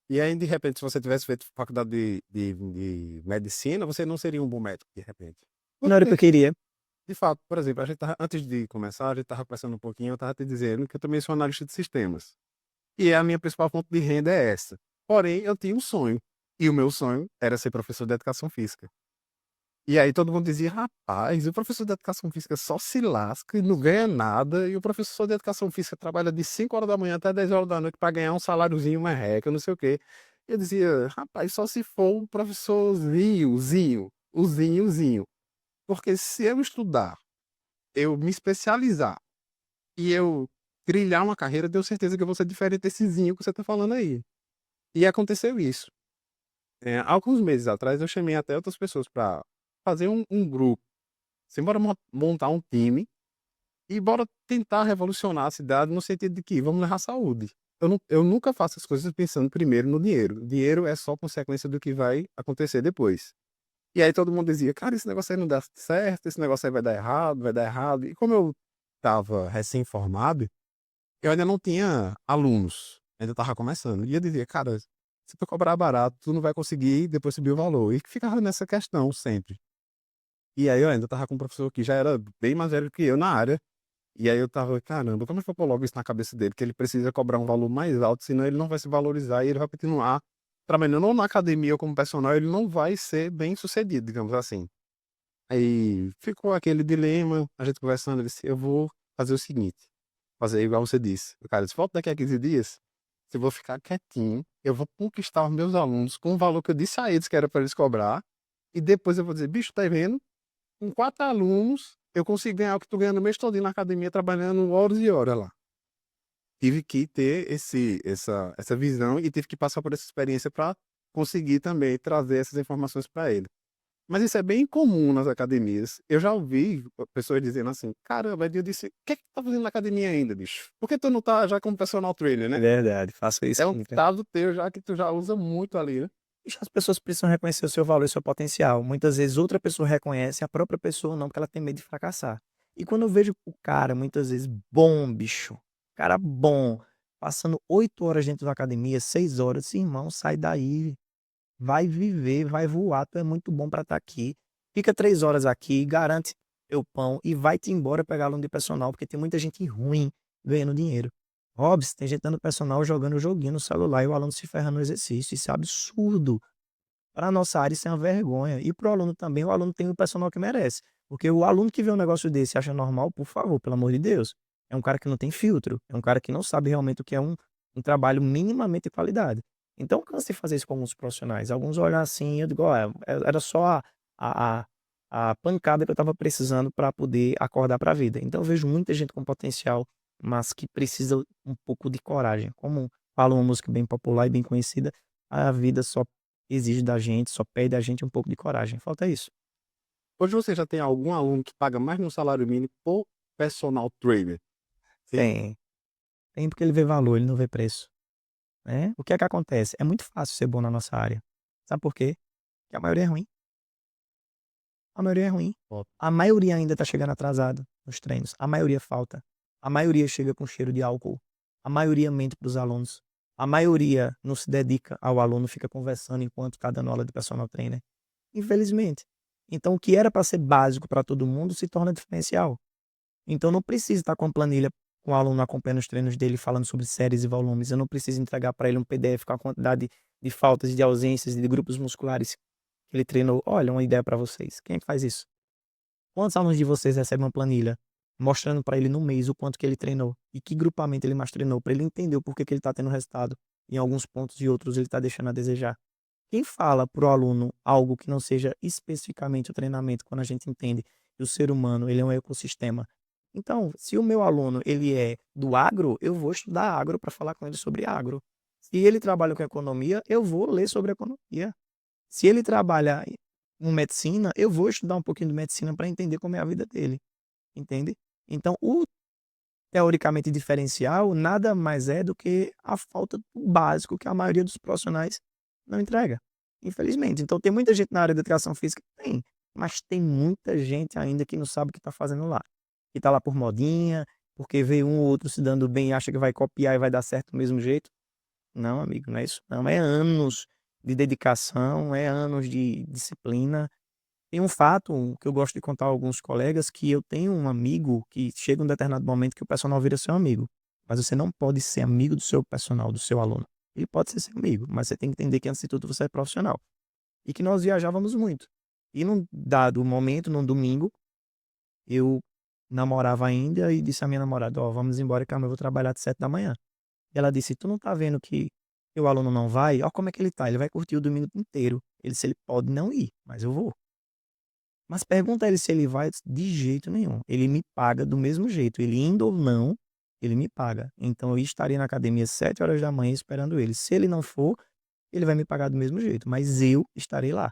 E aí, de repente, se você tivesse feito faculdade de medicina, você não seria um bom médico, de repente. Não era o que eu Porque, queria. de fato, por exemplo, antes de começar, a gente estava conversando um pouquinho, eu estava te dizendo que eu também sou analista de sistemas. E a minha principal fonte de renda é essa. Porém, eu tinha um sonho. E o meu sonho era ser professor de educação física. E aí todo mundo dizia: "Rapaz, o professor de educação física só se lasca e não ganha nada, e o professor de educação física trabalha de 5 horas da manhã até 10 horas da noite para ganhar um saláriozinho merreca, não sei o quê". Eu dizia: "Rapaz, só se for o professorzinho, o zinho. Porque se eu estudar, eu me especializar e eu trilhar uma carreira, eu tenho certeza que eu vou ser diferente desse zinho que você tá falando aí". E aconteceu isso. Alguns meses atrás eu chamei até outras pessoas para fazer um grupo. Assim, bora montar um time e bora tentar revolucionar a cidade no sentido de que vamos levar saúde. Eu nunca faço as coisas pensando primeiro no dinheiro. O dinheiro é só consequência do que vai acontecer depois. E aí todo mundo dizia: "Cara, esse negócio aí não dá certo, esse negócio aí vai dar errado, vai dar errado". E como eu estava recém-formado, eu ainda não tinha alunos, ainda estava começando. E eu dizia: "Cara, se tu cobrar barato, tu não vai conseguir depois subir o valor". E ficava nessa questão sempre. E aí eu ainda estava com um professor que já era bem mais velho que eu na área, e aí eu estava: "Caramba, como é que eu coloco isso na cabeça dele, que ele precisa cobrar um valor mais alto, senão ele não vai se valorizar e ele vai continuar trabalhando ou na academia ou como personal, ele não vai ser bem-sucedido", digamos assim. Aí ficou aquele dilema, a gente conversando, ele disse: "Eu vou fazer o seguinte, fazer igual você disse". O cara disse: "Volta daqui a 15 dias, se eu vou ficar quietinho, eu vou conquistar os meus alunos com o valor que eu disse a eles que era para eles cobrar, e depois eu vou dizer: 'Bicho, tá vendo? Com 4 alunos, eu consigo ganhar o que tu ganha no mês todinho na academia trabalhando horas e horas lá'". Tive que ter essa visão e tive que passar por essa experiência para conseguir também trazer essas informações para ele. Mas isso é bem comum nas academias. Eu já ouvi pessoas dizendo assim: "Caramba", eu disse: "O que é que tu tá fazendo na academia ainda, bicho? Por que tu não tá já como personal trainer, É né? verdade, faço isso É um sempre. estado teu já que tu já usa muito ali, né?". Bicho, as pessoas precisam reconhecer o seu valor e o seu potencial. Muitas vezes outra pessoa reconhece, a própria pessoa não, porque ela tem medo de fracassar. E quando eu vejo o cara, muitas vezes, bom, bicho, cara bom, passando 8 horas dentro da academia, 6 horas, irmão, sai daí, vai viver, vai voar, tu é muito bom pra estar aqui. Fica 3 horas aqui, garante teu pão e vai-te embora pegar aluno de personal, porque tem muita gente ruim ganhando dinheiro. Hobbs, tem gente dando personal jogando joguinho no celular e o aluno se ferra no exercício. Isso é absurdo. Para a nossa área isso é uma vergonha. E para o aluno também, o aluno tem o personal que merece. Porque o aluno que vê um negócio desse e acha normal, por favor, pelo amor de Deus, é um cara que não tem filtro, é um cara que não sabe realmente o que é um trabalho minimamente de qualidade. Então canse de fazer isso com alguns profissionais. Alguns olham assim, eu digo: "Ó, era só a a pancada que eu estava precisando para poder acordar para a vida". Então eu vejo muita gente com potencial, mas que precisa um pouco de coragem. Como fala uma música bem popular e bem conhecida: "A vida só exige da gente, só pede a gente um pouco de coragem". Falta isso. Hoje você já tem algum aluno que paga mais de um salário mínimo por personal trainer? Sim. Tem. Tem porque ele vê valor, ele não vê preço, né. O que é que acontece? É muito fácil ser bom na nossa área. Sabe por quê? Porque a maioria é ruim. A maioria é ruim. Ó, A maioria ainda tá chegando atrasado nos treinos. A maioria falta. A maioria chega com cheiro de álcool. A maioria mente para os alunos. A maioria não se dedica ao aluno, fica conversando enquanto tá dando aula de personal trainer. Infelizmente. Então o que era para ser básico para todo mundo se torna diferencial. Então não preciso estar com a planilha, com o aluno acompanhando os treinos dele, falando sobre séries e volumes. Eu não preciso entregar para ele um PDF com a quantidade de faltas, de ausências e de grupos musculares que ele treinou. Olha, uma ideia para vocês. Quem é que faz isso? Quantos alunos de vocês recebem uma planilha mostrando para ele no mês o quanto que ele treinou e que grupamento ele mais treinou, para ele entender o porquê que ele está tendo resultado em alguns pontos e outros ele está deixando a desejar? Quem fala para o aluno algo que não seja especificamente o treinamento, quando a gente entende que o ser humano ele é um ecossistema. Então, se o meu aluno ele é do agro, eu vou estudar agro para falar com ele sobre agro. Se ele trabalha com economia, eu vou ler sobre economia. Se ele trabalha com medicina, eu vou estudar um pouquinho de medicina para entender como é a vida dele, entende? Então, o teoricamente diferencial nada mais é do que a falta do básico que a maioria dos profissionais não entrega, infelizmente. Então tem muita gente na área da educação física? Tem, mas tem muita gente ainda que não sabe o que está fazendo lá. Que está lá por modinha, porque vê um ou outro se dando bem e acha que vai copiar e vai dar certo do mesmo jeito. Não, amigo, não é isso não. É anos de dedicação, é anos de disciplina. Tem um fato que eu gosto de contar a alguns colegas, que eu tenho um amigo que chega um determinado momento que o personal vira seu amigo, mas você não pode ser amigo do seu personal, do seu aluno. Ele pode ser seu amigo, mas você tem que entender que antes de tudo você é profissional. E que nós viajávamos muito. E num dado momento, num domingo, eu namorava ainda e disse à minha namorada: "Ó, vamos embora que amanhã eu vou trabalhar de 7 da manhã". E ela disse: "Tu não tá vendo que o aluno não vai? Ó como é que ele tá, ele vai curtir o domingo inteiro". Ele disse: "Ele pode não ir, mas eu vou". Mas pergunta a ele se ele vai, eu disse: "De jeito nenhum, ele me paga do mesmo jeito, ele indo ou não, ele me paga. Então eu estaria na academia às 7 horas da manhã esperando ele. Se ele não for, ele vai me pagar do mesmo jeito, mas eu estarei lá".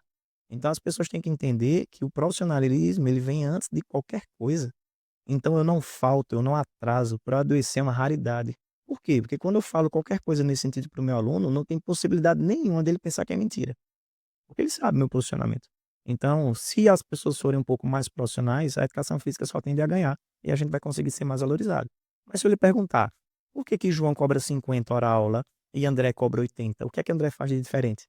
Então as pessoas têm que entender que o profissionalismo, ele vem antes de qualquer coisa. Então eu não falto, eu não atraso, para adoecer é uma raridade. Por quê? Porque quando eu falo qualquer coisa nesse sentido para o meu aluno, não tem possibilidade nenhuma dele pensar que é mentira, porque ele sabe meu posicionamento. Então, se as pessoas forem um pouco mais profissionais, a educação física só tende a ganhar e a gente vai conseguir ser mais valorizado. Mas se eu lhe perguntar, por que que João cobra 50 hora aula e André cobra 80? O que é que André faz de diferente?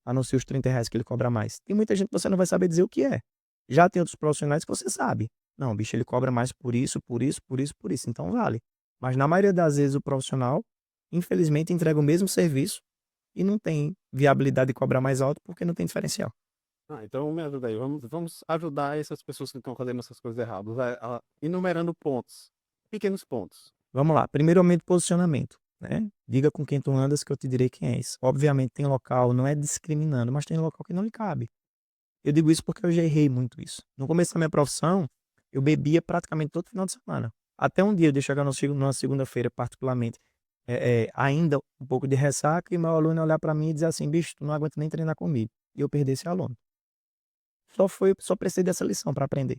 A não ser os R$ 30 que ele cobra mais. Tem muita gente que você não vai saber dizer o que é. Já tem outros profissionais que você sabe. Não, bicho, ele cobra mais por isso, por isso, por isso, por isso. Então vale. Mas na maioria das vezes o profissional, infelizmente, entrega o mesmo serviço e não tem viabilidade de cobrar mais alto porque não tem diferencial. Então me ajuda aí. Vamos ajudar essas pessoas que estão fazendo essas coisas erradas. Enumerando pontos. Pequenos pontos. Vamos lá. Primeiramente, posicionamento, né? Diga com quem tu andas que eu te direi quem és. Obviamente tem local, não é discriminando, mas tem local que não lhe cabe. Eu digo isso porque eu já errei muito isso. No começo da minha profissão, eu bebia praticamente todo final de semana. Até um dia de eu chegar numa segunda-feira, particularmente, ainda um pouco de ressaca, e meu aluno olhar para mim e dizer assim: bicho, tu não aguenta nem treinar comigo. E eu perdi esse aluno. Só precisei dessa lição para aprender.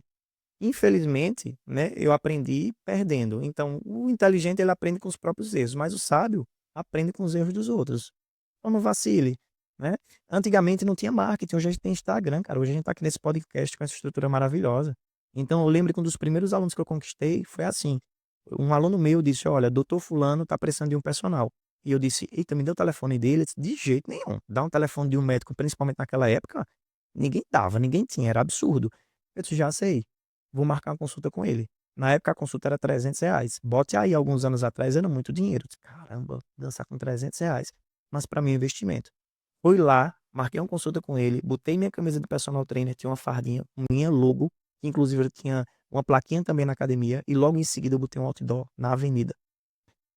Infelizmente, né, eu aprendi perdendo. Então, o inteligente ele aprende com os próprios erros, mas o sábio aprende com os erros dos outros. Então não vacile, né? Antigamente não tinha marketing, hoje a gente tem Instagram, cara. Hoje a gente tá aqui nesse podcast com essa estrutura maravilhosa. Então eu lembro que um dos primeiros alunos que eu conquistei foi assim. Um aluno meu disse: "Olha, doutor fulano tá precisando de um personal". E eu disse: "Eita, me deu o telefone dele". Ele disse: "De jeito nenhum. Dá um telefone de um médico, principalmente naquela época, ninguém dava, ninguém tinha, era absurdo". Eu disse: "Já sei, vou marcar uma consulta com ele". Na época a consulta era R$ 300. Bote aí, alguns anos atrás era muito dinheiro. Eu disse: "Caramba, dançar com R$ 300, mas para mim é investimento". Fui lá, marquei uma consulta com ele, botei minha camisa de personal trainer, tinha uma fardinha com minha logo, que inclusive eu tinha uma plaquinha também na academia, e logo em seguida eu botei um outdoor na avenida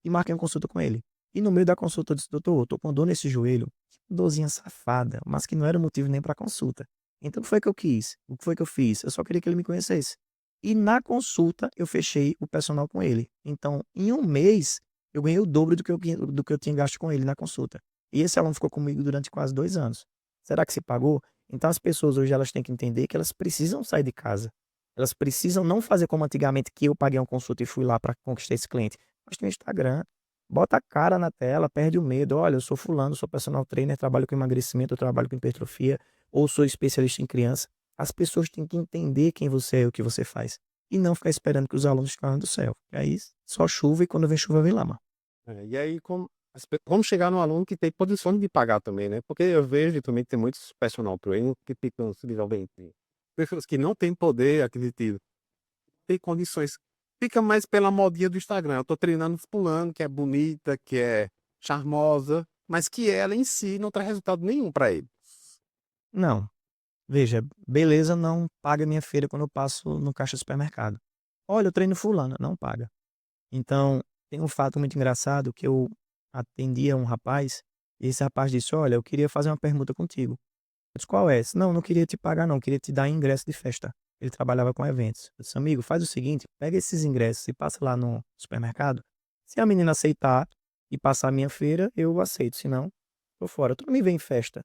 e marquei uma consulta com ele. E no meio da consulta eu disse: "Doutor, eu tô com dor nesse joelho". Que dorzinha safada, mas que não era motivo nem para consulta. Então o que foi que eu quis? O que foi que eu fiz? Eu só queria que ele me conhecesse. E na consulta eu fechei o personal com ele. Então, em um mês, eu ganhei o dobro do que eu tinha gasto com ele na consulta. E esse aluno ficou comigo durante quase 2 anos. Será que se pagou? Então as pessoas hoje elas têm que entender que elas precisam sair de casa. Elas precisam não fazer como antigamente, que eu paguei uma consulta e fui lá para conquistar esse cliente. Mas tem o Instagram. Bota a cara na tela, perde o medo. Olha, eu sou fulano, sou personal trainer, trabalho com emagrecimento, eu trabalho com hipertrofia, ou sou especialista em criança. As pessoas têm que entender quem você é e o que você faz. E não ficar esperando que os alunos caia do céu. E aí, só chuva e quando vem chuva vem lama. E aí, como chegar no aluno que tem condições de pagar também, né? Porque eu vejo também que tem muitos personal trainer que ficam simplesmente pessoas que não têm poder aquisitivo, têm condições, fica mais pela modinha do Instagram. Eu tô treinando fulano, que é bonita, que é charmosa, mas que ela em si não traz resultado nenhum para ele. Não. Veja, beleza não paga minha feira quando eu passo no caixa do supermercado. Olha, eu treino fulano, não paga. Então, tem um fato muito engraçado que eu atendia um rapaz, e esse rapaz disse: "Olha, eu queria fazer uma pergunta contigo". Eu disse: "Qual é?". "Não, não queria te pagar não, queria te dar ingresso de festa". Ele trabalhava com eventos. Eu disse: "Amigo, faz o seguinte, pega esses ingressos e passa lá no supermercado. Se a menina aceitar e passar a minha feira, eu aceito, se não, tô fora. Tu não me vem em festa".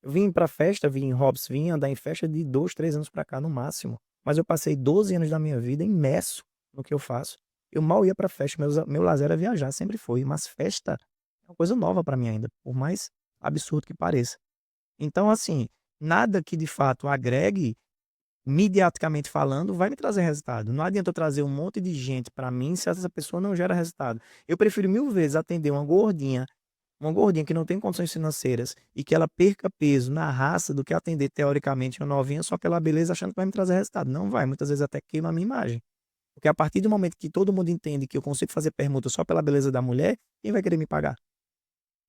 Eu vim pra festa, vim em Hobbs, vim andar em festa de 2, 3 anos pra cá no máximo. Mas eu passei 12 anos da minha vida imerso no que eu faço. Eu mal ia pra festa, meu lazer era viajar, sempre foi, mas festa é uma coisa nova pra mim ainda, por mais absurdo que pareça. Então, assim, nada que de fato agregue, mediaticamente falando, vai me trazer resultado. Não adianta eu trazer um monte de gente pra mim se essa pessoa não gera resultado. Eu prefiro 1000 vezes atender uma gordinha que não tem condições financeiras e que ela perca peso na raça do que atender teoricamente uma novinha só pela beleza achando que vai me trazer resultado. Não vai, muitas vezes até queima a minha imagem. Porque a partir do momento que todo mundo entende que eu consigo fazer permuta só pela beleza da mulher, quem vai querer me pagar?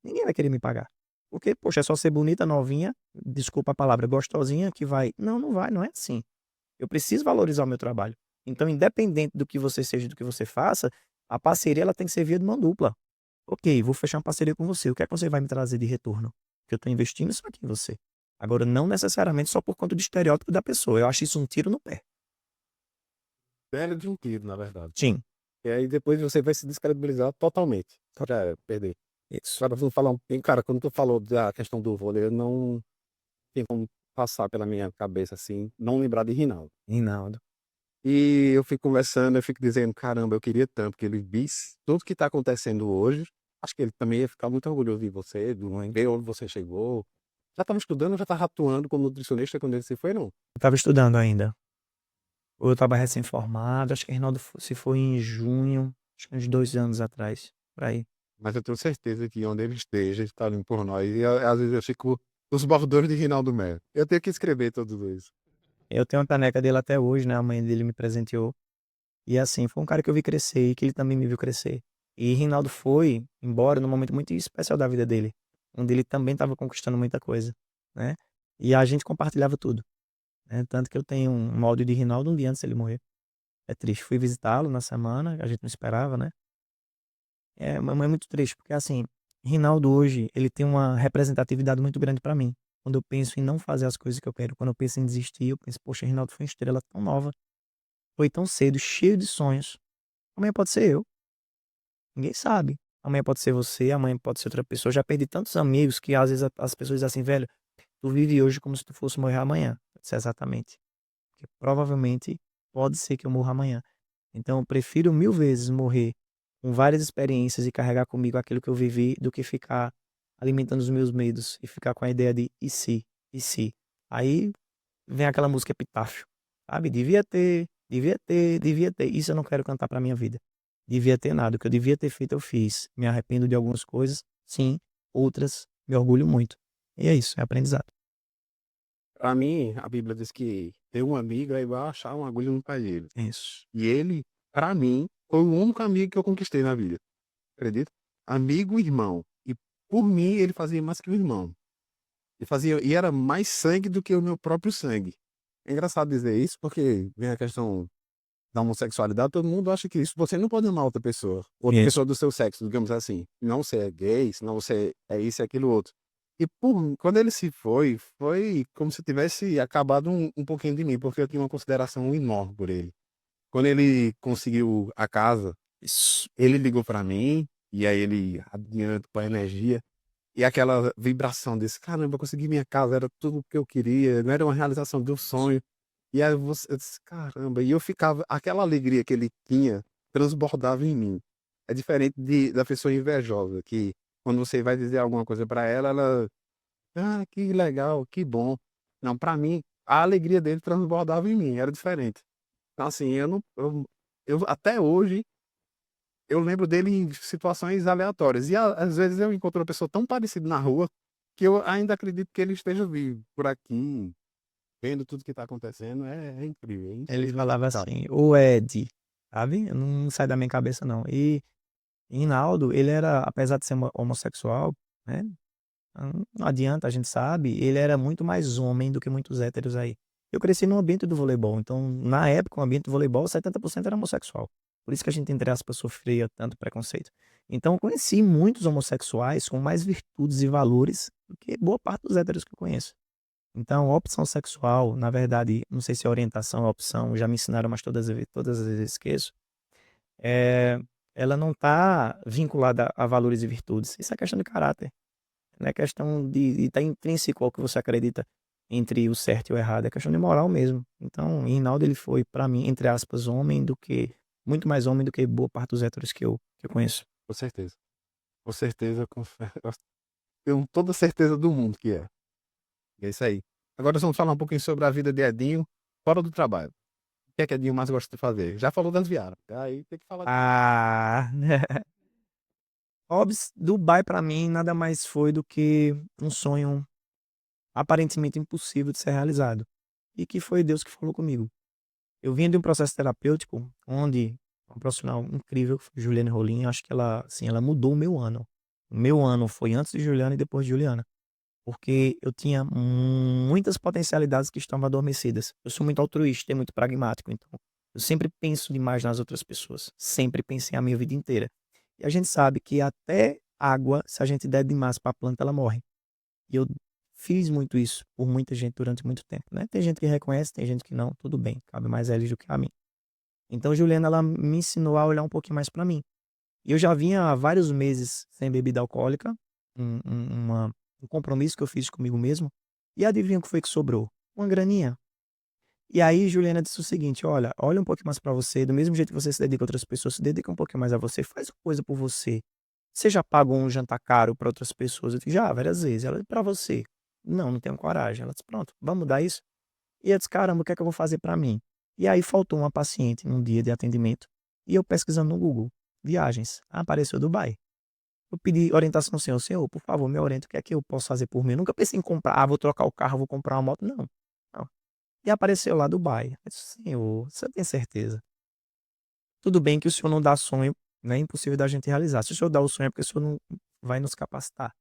Ninguém vai querer me pagar. Porque, poxa, é só ser bonita, novinha, desculpa a palavra, gostosinha, que vai. Não, não vai, não é assim. Eu preciso valorizar o meu trabalho. Então, independente do que você seja, do que você faça, a parceria ela tem que ser via de mão dupla. Ok, vou fechar uma parceria com você. O que é que você vai me trazer de retorno? Porque eu estou investindo isso aqui em você. Agora, não necessariamente só por conta do estereótipo da pessoa. Eu acho isso um tiro no pé. Belo de um tiro, na verdade. Sim, E aí depois você vai se descredibilizar totalmente. Já é, perder. isso. Agora vamos falar um pouquinho, cara, quando tu falou da questão do vôlei, eu não tenho como passar pela minha cabeça assim, não lembrar de Rinaldo. Rinaldo. E eu fico conversando, eu fico dizendo, caramba, eu queria tanto que ele visse tudo que tá acontecendo hoje. Acho que ele também ia ficar muito orgulhoso de você, do ver onde você chegou. Já estava estudando, já estava atuando como nutricionista quando ele se foi, não? Eu estava estudando ainda. Ou eu estava recém-formado. Acho que Rinaldo se foi em junho. Acho que uns 2 anos atrás. Por aí. Mas eu tenho certeza que onde ele esteja, ele está ali por nós. E às vezes eu fico nos bordões de Rinaldo Melo. Eu tenho que escrever tudo isso. Eu tenho uma caneca dele até hoje, né? A mãe dele me presenteou. E assim, foi um cara que eu vi crescer e que ele também me viu crescer. E Rinaldo foi embora num momento muito especial da vida dele, onde ele também estava conquistando muita coisa, né? E a gente compartilhava tudo, né? Tanto que eu tenho um áudio de Rinaldo um dia antes dele morrer. É triste. Fui visitá-lo na semana, a gente não esperava, né? Mas é muito triste, porque assim, Rinaldo hoje, ele tem uma representatividade muito grande pra mim. Quando eu penso em não fazer as coisas que eu quero, quando eu penso em desistir, eu penso, poxa, Rinaldo foi uma estrela tão nova, foi tão cedo, cheio de sonhos. Amanhã pode ser eu. Ninguém sabe. Amanhã pode ser você, amanhã pode ser outra pessoa. Eu já perdi tantos amigos que às vezes as pessoas dizem assim, velho, tu vive hoje como se tu fosse morrer amanhã. Eu disse, exatamente. Porque provavelmente pode ser que eu morra amanhã. Então eu prefiro 1000 vezes morrer com várias experiências e carregar comigo aquilo que eu vivi do que ficar alimentando os meus medos e ficar com a ideia de e se, e se. Aí vem aquela música epitáfio, sabe? Devia ter, devia ter, devia ter. Isso eu não quero cantar pra minha vida. Devia ter nada. O que eu devia ter feito, eu fiz. Me arrependo de algumas coisas, sim. Outras, me orgulho muito. E é isso, é aprendizado. Pra mim, a Bíblia diz que ter um amigo é igual achar uma agulha no palheiro. É isso. E ele, pra mim, foi o único amigo que eu conquistei na vida. Acredita? Amigo e irmão. E por mim, ele fazia mais que o irmão. Ele fazia, e era mais sangue do que o meu próprio sangue. É engraçado dizer isso, porque vem a questão da homossexualidade, todo mundo acha que isso você não pode amar outra Isso. pessoa do seu sexo, digamos assim. Não você é gay, senão você é isso e aquilo outro. E quando ele se foi, foi como se tivesse acabado um pouquinho de mim, porque eu tinha uma consideração enorme por ele. Quando ele conseguiu a casa, Isso. ele ligou para mim, e aí ele adianta com a energia, e aquela vibração desse, caramba, eu consegui minha casa, era tudo o que eu queria, não era uma realização do sonho. E aí eu disse, caramba, e eu ficava, aquela alegria que ele tinha transbordava em mim. É diferente da pessoa invejosa, que quando você vai dizer alguma coisa para ela, ah, que legal, que bom. Não, para mim, a alegria dele transbordava em mim, era diferente. Então, assim, eu não, até hoje, eu lembro dele em situações aleatórias. E às vezes eu encontro uma pessoa tão parecida na rua que eu ainda acredito que ele esteja vivo por aqui, vendo tudo que está acontecendo. É incrível, é Ele falava inacreditável. assim, o Ed, sabe? Não sai da minha cabeça, não. E Rinaldo, ele era, apesar de ser homossexual, né? Não adianta, a gente sabe, ele era muito mais homem do que muitos héteros aí. Eu cresci no ambiente do voleibol, então, na época, o ambiente do voleibol, 70% era homossexual. Por isso que a gente, entre aspas, sofria tanto preconceito. Então, eu conheci muitos homossexuais com mais virtudes e valores do que boa parte dos héteros que eu conheço. Então, a opção sexual, na verdade, não sei se é orientação ou opção, já me ensinaram, mas todas as vezes esqueço, é, ela não está vinculada a valores e virtudes. Isso é questão de caráter. Não é questão de estar intrínseco ao que você acredita entre o certo e o errado. É questão de moral mesmo. Então, Rinaldo, ele foi, pra mim, entre aspas, homem do que... Muito mais homem do que boa parte dos héteros que eu conheço. Com certeza. Com certeza, eu tenho toda a certeza do mundo que é. É isso aí. Agora vamos falar um pouquinho sobre a vida de Edinho fora do trabalho. O que é que Edinho mais gosta de fazer? Já falou das viagens. Aí tem que falar. Ah, Hobbs, Dubai pra mim nada mais foi do que um sonho aparentemente impossível de ser realizado. E que foi Deus que falou comigo. Eu vim de um processo terapêutico onde uma profissional incrível, que foi Juliane Rolim, acho que ela, assim, ela mudou o meu ano. O meu ano foi antes de Juliana e depois de Juliana. porque eu tinha muitas potencialidades que estavam adormecidas. Eu sou muito altruísta e muito pragmático, então eu sempre penso demais nas outras pessoas. Sempre pensei a minha vida inteira. E a gente sabe que até água, se a gente der demais para a planta, ela morre. E eu fiz muito isso por muita gente durante muito tempo, né? Tem gente que reconhece, tem gente que não, tudo bem, cabe mais a eles do que a mim. Então, Juliana, ela me ensinou a olhar um pouquinho mais para mim. E eu já vinha há vários meses sem bebida alcoólica, um compromisso que eu fiz comigo mesmo. E adivinha o que foi que sobrou? Uma graninha. E aí, Juliana disse o seguinte: olha um pouquinho mais para você, do mesmo jeito que você se dedica a outras pessoas, se dedica um pouquinho mais a você, faz uma coisa por você. Você já pagou um jantar caro para outras pessoas? Eu disse, já, várias vezes. Ela, para você? Não, não tenho coragem. Ela disse, pronto, vamos mudar isso? E eu disse, caramba, o que é que eu vou fazer para mim? E aí faltou uma paciente num dia de atendimento, e eu pesquisando no Google, viagens, apareceu Dubai. Eu pedi orientação ao senhor, por favor, me oriente, o que é que eu posso fazer por mim? Eu nunca pensei em comprar, vou trocar o carro, vou comprar uma moto, não. Não. E apareceu lá Dubai. Eu disse, senhor, você tem certeza? Tudo bem que o senhor não dá sonho, né? É impossível da gente realizar. Se o senhor dá o sonho é porque o senhor não vai nos capacitar.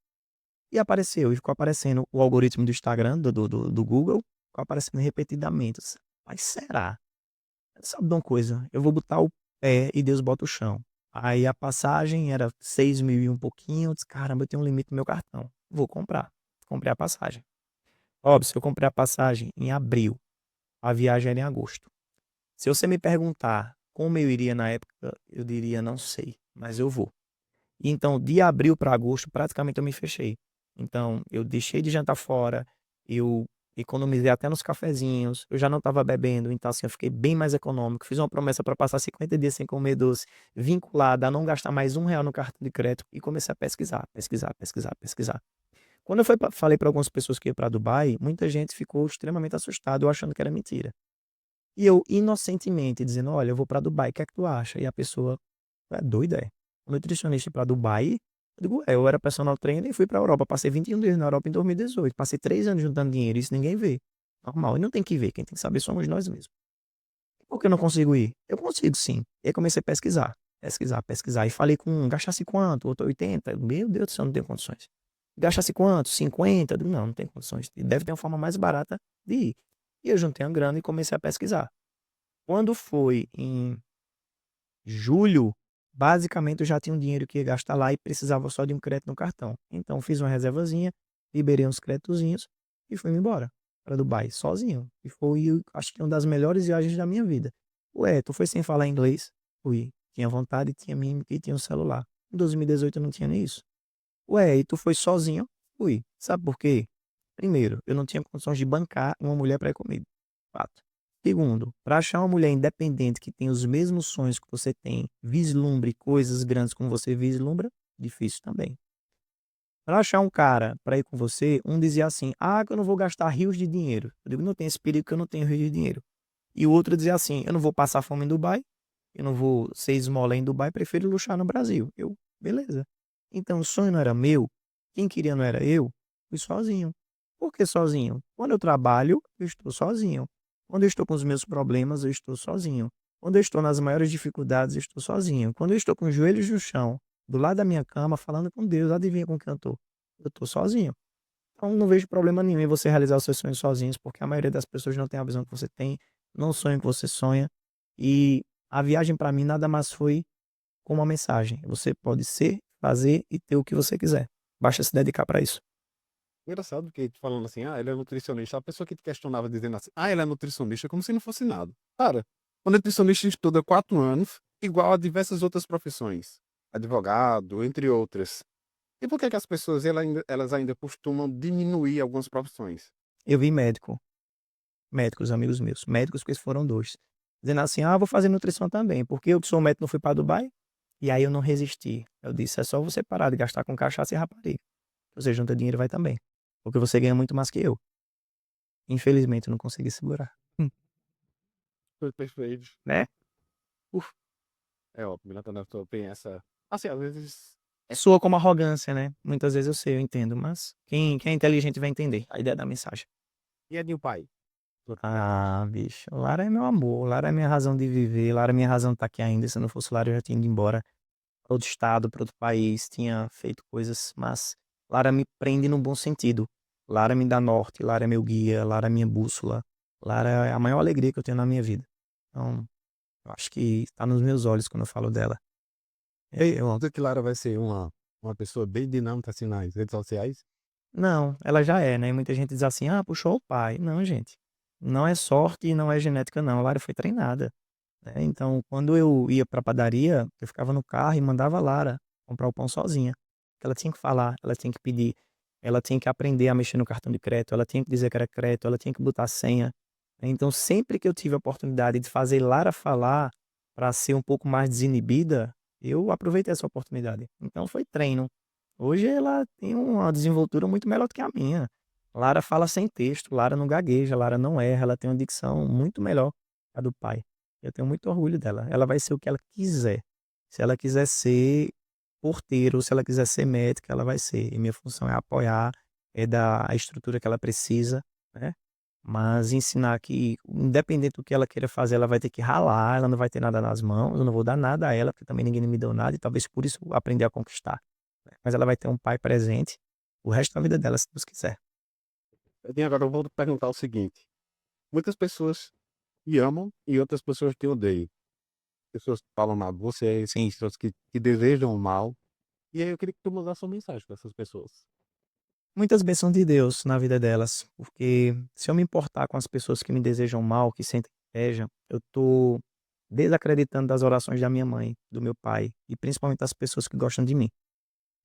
E apareceu, e ficou aparecendo o algoritmo do Instagram, do Google, ficou aparecendo repetidamente. Eu disse, mas será? Sabe de uma coisa? Eu vou botar o pé e Deus bota o chão. Aí a passagem era 6 mil e um pouquinho. Eu disse, caramba, eu tenho um limite no meu cartão. Vou comprar. Comprei a passagem. Óbvio, se eu comprei a passagem em abril, a viagem era em agosto. Se você me perguntar como eu iria na época, eu diria não sei, mas eu vou. E então, de abril para agosto, praticamente eu me fechei. Então, eu deixei de jantar fora, eu economizei até nos cafezinhos, eu já não estava bebendo, então assim, eu fiquei bem mais econômico. Fiz uma promessa para passar 50 dias sem comer doce, vinculada a não gastar mais R$ 1 no cartão de crédito e comecei a pesquisar, pesquisar, pesquisar, pesquisar. Quando eu falei para algumas pessoas que ia para Dubai, muita gente ficou extremamente assustada, eu achando que era mentira. E eu, inocentemente, dizendo: olha, eu vou para Dubai, o que é que tu acha? E a pessoa, é doida, é? Um nutricionista para Dubai? Eu digo, eu era personal trainer e fui para a Europa. Passei 21 dias na Europa em 2018. Passei 3 anos juntando dinheiro, isso ninguém vê. Normal, e não tem que ver, quem tem que saber somos nós mesmos. Por que eu não consigo ir? Eu consigo sim. E aí comecei a pesquisar, pesquisar, pesquisar. E falei com um, gastasse quanto? Outro 80. Meu Deus do céu, não tenho condições. Gastasse quanto? 50? Eu digo, não, não tem condições. Deve ter uma forma mais barata de ir. E eu juntei uma grana e comecei a pesquisar. Quando foi em julho, basicamente eu já tinha um dinheiro que ia gastar lá e precisava só de um crédito no cartão. Então fiz uma reservazinha, liberei uns créditozinhos e fui embora para Dubai sozinho. E foi, acho que uma das melhores viagens da minha vida. Ué, tu foi sem falar inglês? Fui. Tinha vontade, tinha mímica e tinha um celular. Em 2018 eu não tinha nem isso. Ué, e tu foi sozinho? Fui. Sabe por quê? Primeiro, eu não tinha condições de bancar uma mulher para ir comigo. Fato. Segundo, para achar uma mulher independente que tem os mesmos sonhos que você tem, vislumbre coisas grandes como você vislumbra, difícil também. Para achar um cara para ir com você, um dizia assim: ah, que eu não vou gastar rios de dinheiro. Eu digo, não tem esse perigo que eu não tenho rios de dinheiro. E o outro dizia assim: eu não vou passar fome em Dubai, eu não vou ser esmola em Dubai, prefiro luxar no Brasil. Eu, beleza. Então o sonho não era meu, quem queria não era eu, fui sozinho. Por que sozinho? Quando eu trabalho, eu estou sozinho. Quando eu estou com os meus problemas, eu estou sozinho. Quando eu estou nas maiores dificuldades, eu estou sozinho. Quando eu estou com os joelhos no chão, do lado da minha cama, falando com Deus, adivinha com quem eu estou? Eu estou sozinho. Então não vejo problema nenhum em você realizar os seus sonhos sozinhos, porque a maioria das pessoas não tem a visão que você tem, não sonha o que você sonha. E a viagem para mim nada mais foi como uma mensagem. Você pode ser, fazer e ter o que você quiser. Basta se dedicar para isso. Engraçado que falando assim, ele é nutricionista, a pessoa que te questionava dizendo assim, ele é nutricionista, como se não fosse nada. Cara, o nutricionista estuda 4 anos, igual a diversas outras profissões, advogado, entre outras. E por que que as pessoas elas ainda costumam diminuir algumas profissões? Eu vi médicos, amigos meus, médicos que foram dois, dizendo assim: ah, vou fazer nutrição também, porque eu que sou médico não fui para Dubai. E aí eu não resisti. Eu disse: é só você parar de gastar com cachaça e rapariga. Você junta dinheiro e vai também. Porque você ganha muito mais que eu. Infelizmente eu não consegui segurar. Foi perfeito. Né? Uf, é óbvio, Natanael, tem essa. Assim, às vezes. Soa como arrogância, né? Muitas vezes eu sei, eu entendo, mas quem é inteligente vai entender a ideia da mensagem. E é de um pai? Ah, bicho, Lara é meu amor, Lara é minha razão de viver, Lara é minha razão de estar aqui ainda. Se não fosse Lara, eu já tinha ido embora para outro estado, para outro país, tinha feito coisas, mas Lara me prende no bom sentido. Lara me dá norte, Lara é meu guia, Lara é minha bússola, Lara é a maior alegria que eu tenho na minha vida. Então, eu acho que está nos meus olhos quando eu falo dela. Eu acho que Lara vai ser uma pessoa bem dinâmica assim nas redes sociais. Não, ela já é, né? E muita gente diz assim: ah, puxou o pai. Não, gente. Não é sorte e não é genética, não. A Lara foi treinada, né? Então, quando eu ia pra padaria, eu ficava no carro e mandava a Lara comprar o pão sozinha. Ela tinha que falar, ela tinha que pedir, ela tinha que aprender a mexer no cartão de crédito, ela tinha que dizer que era crédito, ela tinha que botar senha. Então, sempre que eu tive a oportunidade de fazer Lara falar para ser um pouco mais desinibida, eu aproveitei essa oportunidade. Então, foi treino. Hoje ela tem uma desenvoltura muito melhor do que a minha. Lara fala sem texto, Lara não gagueja, Lara não erra, ela tem uma dicção muito melhor que a do pai. Eu tenho muito orgulho dela. Ela vai ser o que ela quiser. Se ela quiser ser porteiro, se ela quiser ser médica, ela vai ser. E minha função é apoiar, é dar a estrutura que ela precisa, né? Mas ensinar que, independente do que ela queira fazer, ela vai ter que ralar, ela não vai ter nada nas mãos, eu não vou dar nada a ela, porque também ninguém me deu nada, e talvez por isso aprender a conquistar, né? Mas ela vai ter um pai presente o resto da vida dela, se Deus quiser. Agora eu vou perguntar o seguinte: muitas pessoas te amam e outras pessoas te odeiam. Pessoas que falam mal de você, Sim. pessoas que desejam o mal. E aí eu queria que tu mandasse uma mensagem para essas pessoas. Muitas bênçãos de Deus na vida delas, porque se eu me importar com as pessoas que me desejam mal, que sentem inveja, eu tô desacreditando das orações da minha mãe, do meu pai e principalmente das pessoas que gostam de mim.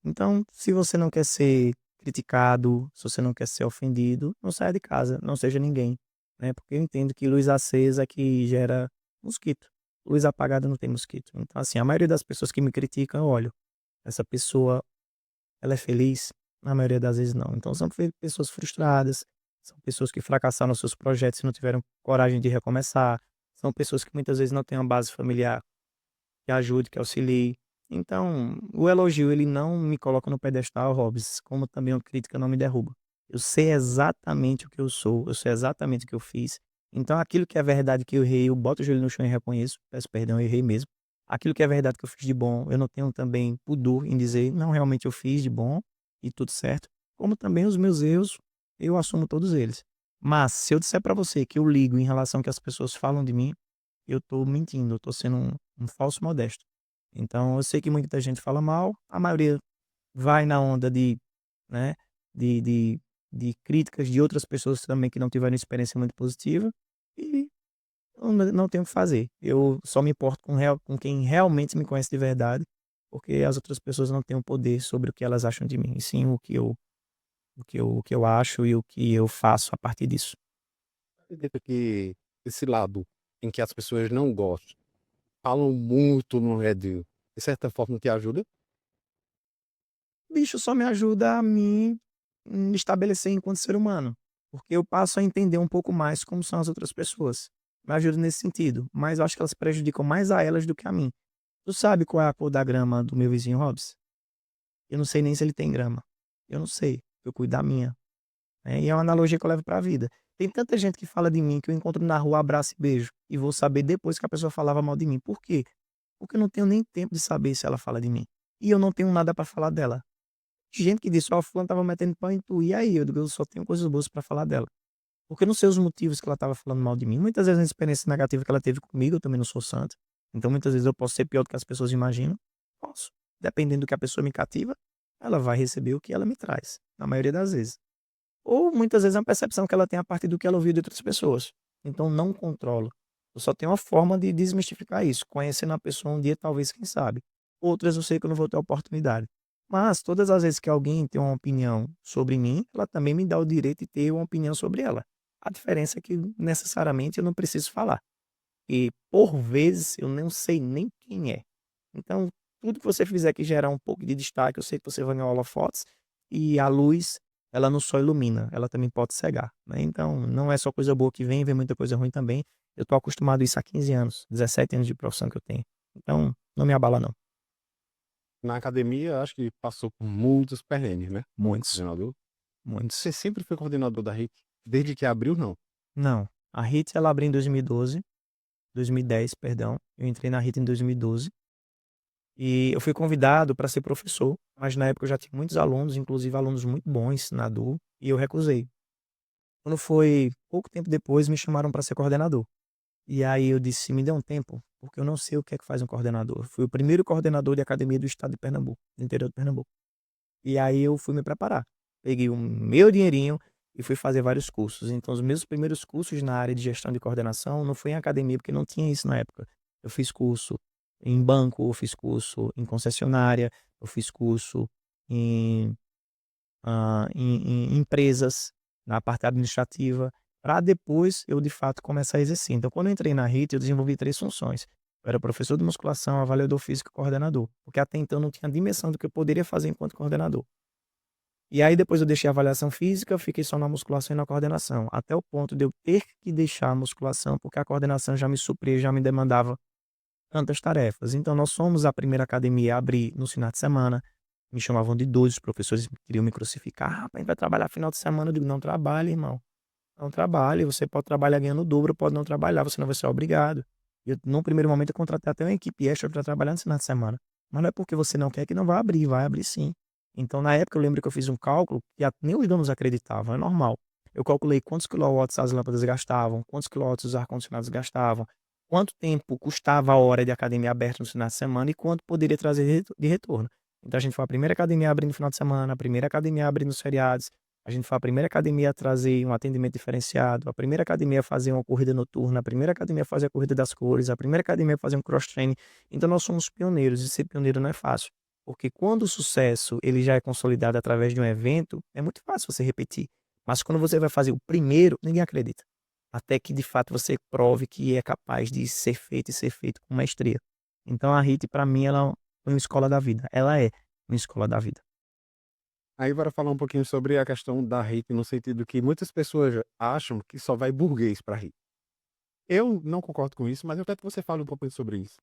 Então, se você não quer ser criticado, se você não quer ser ofendido, não saia de casa, não seja ninguém, né? Porque eu entendo que luz acesa é que gera mosquito. Luz apagada não tem mosquito. Então, assim, a maioria das pessoas que me criticam, eu olho, essa pessoa, ela é feliz? Na maioria das vezes não. Então, são pessoas frustradas, são pessoas que fracassaram nos seus projetos e não tiveram coragem de recomeçar, são pessoas que muitas vezes não têm uma base familiar que ajude, que auxilie. Então, o elogio ele não me coloca no pedestal, Hobbes, como também a crítica não me derruba. Eu sei exatamente o que eu sou, eu sei exatamente o que eu fiz. Então, aquilo que é verdade que eu errei, eu boto o joelho no chão e reconheço, peço perdão, eu errei mesmo. Aquilo que é verdade que eu fiz de bom, eu não tenho também pudor em dizer, não, realmente eu fiz de bom e tudo certo. Como também os meus erros, eu assumo todos eles. Mas, se eu disser para você que eu ligo em relação ao que as pessoas falam de mim, eu tô mentindo, eu tô sendo um falso modesto. Então, eu sei que muita gente fala mal, a maioria vai na onda de, né, de, de, de críticas de outras pessoas também que não tiveram experiência muito positiva e eu não tenho o que fazer. Eu só me importo com quem realmente me conhece de verdade, porque as outras pessoas não têm o poder sobre o que elas acham de mim, e sim o que eu acho e o que eu faço a partir disso. Acredita que esse lado em que as pessoas não gostam, falam muito no Reddit, de certa forma te ajuda? Bicho só me ajuda a me estabelecer enquanto ser humano, porque eu passo a entender um pouco mais como são as outras pessoas. Me ajuda nesse sentido, mas eu acho que elas prejudicam mais a elas do que a mim. Tu sabe qual é a cor da grama do meu vizinho Hobbs? Eu não sei nem se ele tem grama. Eu não sei, eu cuido da minha, né, e é uma analogia que eu levo pra vida. Tem tanta gente que fala de mim que eu encontro na rua, abraço e beijo, e vou saber depois que a pessoa falava mal de mim. Por quê? Porque eu não tenho nem tempo de saber se ela fala de mim. E eu não tenho nada pra falar dela. Gente que disse: "Ó, fulano estava metendo pau em tu", e aí? Eu digo: "Eu só tenho coisas boas pra falar dela". Porque eu não sei os motivos que ela estava falando mal de mim. Muitas vezes a experiência negativa que ela teve comigo, eu também não sou santo. Então muitas vezes eu posso ser pior do que as pessoas imaginam. Posso. Dependendo do que a pessoa me cativa, ela vai receber o que ela me traz, na maioria das vezes. Ou muitas vezes é uma percepção que ela tem a partir do que ela ouviu de outras pessoas. Então não controlo. Eu só tenho uma forma de desmistificar isso, conhecendo a pessoa um dia, talvez, quem sabe. Outras eu sei que eu não vou ter oportunidade. Mas todas as vezes que alguém tem uma opinião sobre mim, ela também me dá o direito de ter uma opinião sobre ela. A diferença é que necessariamente eu não preciso falar. E por vezes eu não sei nem quem é. Então, tudo que você fizer que gerar um pouco de destaque, eu sei que você vai ganhar holofotes, e a luz, ela não só ilumina, ela também pode cegar, né? Então, não é só coisa boa que vem muita coisa ruim também. Eu tô acostumado a isso há 15 anos, 17 anos de profissão que eu tenho. Então, não me abala não. Na academia, acho que passou por muitos perrengues, né, como Muitos, coordenador. muitos. Você sempre foi coordenador da RIT? Desde que abriu, não? Não, a HIT ela abriu em 2012, 2010, perdão. Eu entrei na HIT em 2012. E eu fui convidado para ser professor, mas na época eu já tinha muitos alunos, inclusive alunos muito bons, ensinador, e eu recusei. Quando foi pouco tempo depois, me chamaram para ser coordenador. E aí eu disse: "Me dê um tempo, porque eu não sei o que é que faz um coordenador". Fui o primeiro coordenador de academia do estado de Pernambuco, do interior de Pernambuco. E aí eu fui me preparar. Peguei o meu dinheirinho e fui fazer vários cursos. Então os meus primeiros cursos na área de gestão de coordenação não foi em academia, porque não tinha isso na época. Eu fiz curso em banco, eu fiz curso em concessionária, eu fiz curso em em empresas, na parte administrativa, para depois eu de fato começar a exercer. Então, quando eu entrei na RIT, eu desenvolvi 3 funções. Eu era professor de musculação, avaliador físico e coordenador, porque até então eu não tinha dimensão do que eu poderia fazer enquanto coordenador. E aí depois eu deixei a avaliação física, fiquei só na musculação e na coordenação, até o ponto de eu ter que deixar a musculação, porque a coordenação já me supria, já me demandava tantas tarefas. Então nós somos a primeira academia a abrir no final de semana. Me chamavam de doido, os professores queriam me crucificar: "Rapaz, a gente vai trabalhar final de semana", eu digo: "Não trabalhe, irmão, não trabalhe, você pode trabalhar ganhando o dobro, pode não trabalhar, você não vai ser obrigado". E eu, num primeiro momento, eu contratei até uma equipe extra para trabalhar no final de semana. Mas não é porque você não quer que não vai abrir sim. Então, na época, eu lembro que eu fiz um cálculo que nem os donos acreditavam, é normal. Eu calculei quantos quilowatts as lâmpadas gastavam, quantos quilowatts os ar-condicionados gastavam, quanto tempo custava a hora de academia aberta no final de semana e quanto poderia trazer de retorno. Então a gente foi a primeira academia a abrir no final de semana, a primeira academia a abrir nos feriados, a gente foi a primeira academia a trazer um atendimento diferenciado, a primeira academia a fazer uma corrida noturna, a primeira academia a fazer a corrida das cores, a primeira academia a fazer um cross training. Então nós somos pioneiros e ser pioneiro não é fácil, porque quando o sucesso ele já é consolidado através de um evento, é muito fácil você repetir. Mas quando você vai fazer o primeiro, ninguém acredita. Até que de fato você prove que é capaz de ser feito e ser feito com maestria. Então a HIIT para mim ela foi uma escola da vida. Ela é uma escola da vida. Aí bora falar um pouquinho sobre a questão da hate, no sentido que muitas pessoas acham que só vai burguês pra hate. Eu não concordo com isso, mas eu quero que você fale um pouquinho sobre isso.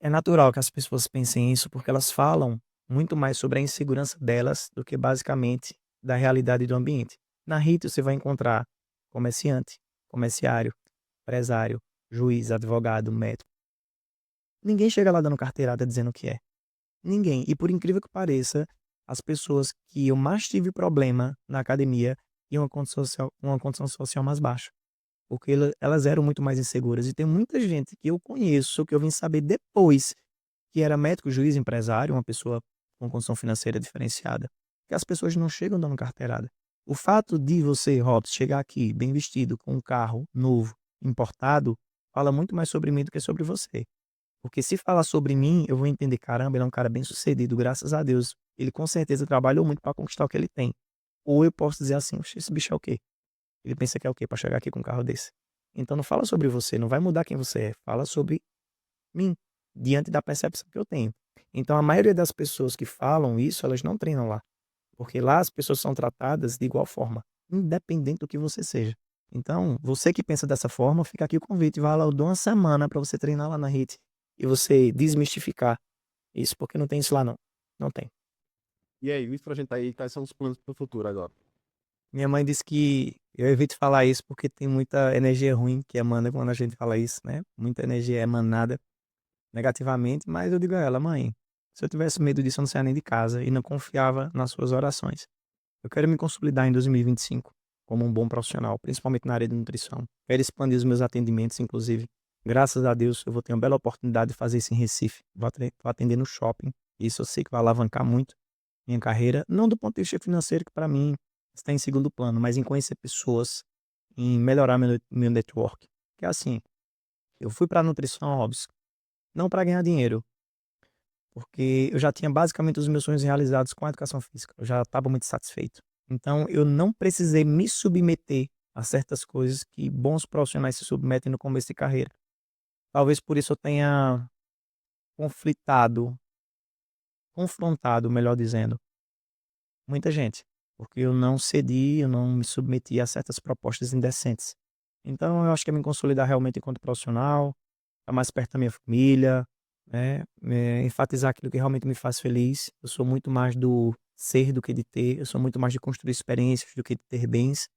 É natural que as pessoas pensem isso, porque elas falam muito mais sobre a insegurança delas do que basicamente da realidade do ambiente. Na RIT você vai encontrar comerciante, comerciário, empresário, juiz, advogado, médico. Ninguém chega lá dando carteirada dizendo o que é. Ninguém. E por incrível que pareça, as pessoas que eu mais tive problema na academia tinham uma condição social mais baixa. Porque elas eram muito mais inseguras. E tem muita gente que eu conheço, que eu vim saber depois, que era médico, juiz, empresário, uma pessoa com condição financeira diferenciada, que as pessoas não chegam dando carteirada. O fato de você, Robson, chegar aqui bem vestido, com um carro novo, importado, fala muito mais sobre mim do que sobre você. Porque se falar sobre mim, eu vou entender: "Caramba, ele é um cara bem-sucedido, graças a Deus. Ele com certeza trabalhou muito para conquistar o que ele tem". Ou eu posso dizer assim: "Oxe, esse bicho é o quê? Ele pensa que é o quê para chegar aqui com um carro desse?". Então não fala sobre você, não vai mudar quem você é, fala sobre mim, diante da percepção que eu tenho. Então a maioria das pessoas que falam isso, elas não treinam lá, porque lá as pessoas são tratadas de igual forma, independente do que você seja. Então, você que pensa dessa forma, fica aqui o convite, vai lá, eu dou uma semana para você treinar lá na HIIT e você desmistificar isso, porque não tem isso lá não, não tem. E aí, isso pra gente aí, quais são os planos pro futuro agora? Minha mãe disse que eu evito falar isso porque tem muita energia ruim que emana quando a gente fala isso, né, muita energia emanada negativamente, mas eu digo a ela: "Mãe, se eu tivesse medo disso, eu não saía nem de casa e não confiava nas suas orações. Eu quero me consolidar em 2025 como um bom profissional, principalmente na área de nutrição. Quero expandir os meus atendimentos, inclusive. Graças a Deus, eu vou ter uma bela oportunidade de fazer isso em Recife. Vou atender no shopping. Isso eu sei que vai alavancar muito minha carreira, não do ponto de vista financeiro, que para mim está em segundo plano, mas em conhecer pessoas, em melhorar meu network. Que é assim, eu fui para a nutrição, Robson, não para ganhar dinheiro, porque eu já tinha basicamente os meus sonhos realizados com a educação física, eu já estava muito satisfeito. Então eu não precisei me submeter a certas coisas que bons profissionais se submetem no começo de carreira. Talvez por isso eu tenha conflitado, confrontado, melhor dizendo, muita gente, porque eu não cedi, eu não me submeti a certas propostas indecentes. Então eu acho que é me consolidar realmente enquanto profissional, estar mais perto da minha família, né, enfatizar aquilo que realmente me faz feliz. Eu sou muito mais do ser do que de ter, eu sou muito mais de construir experiências do que de ter bens,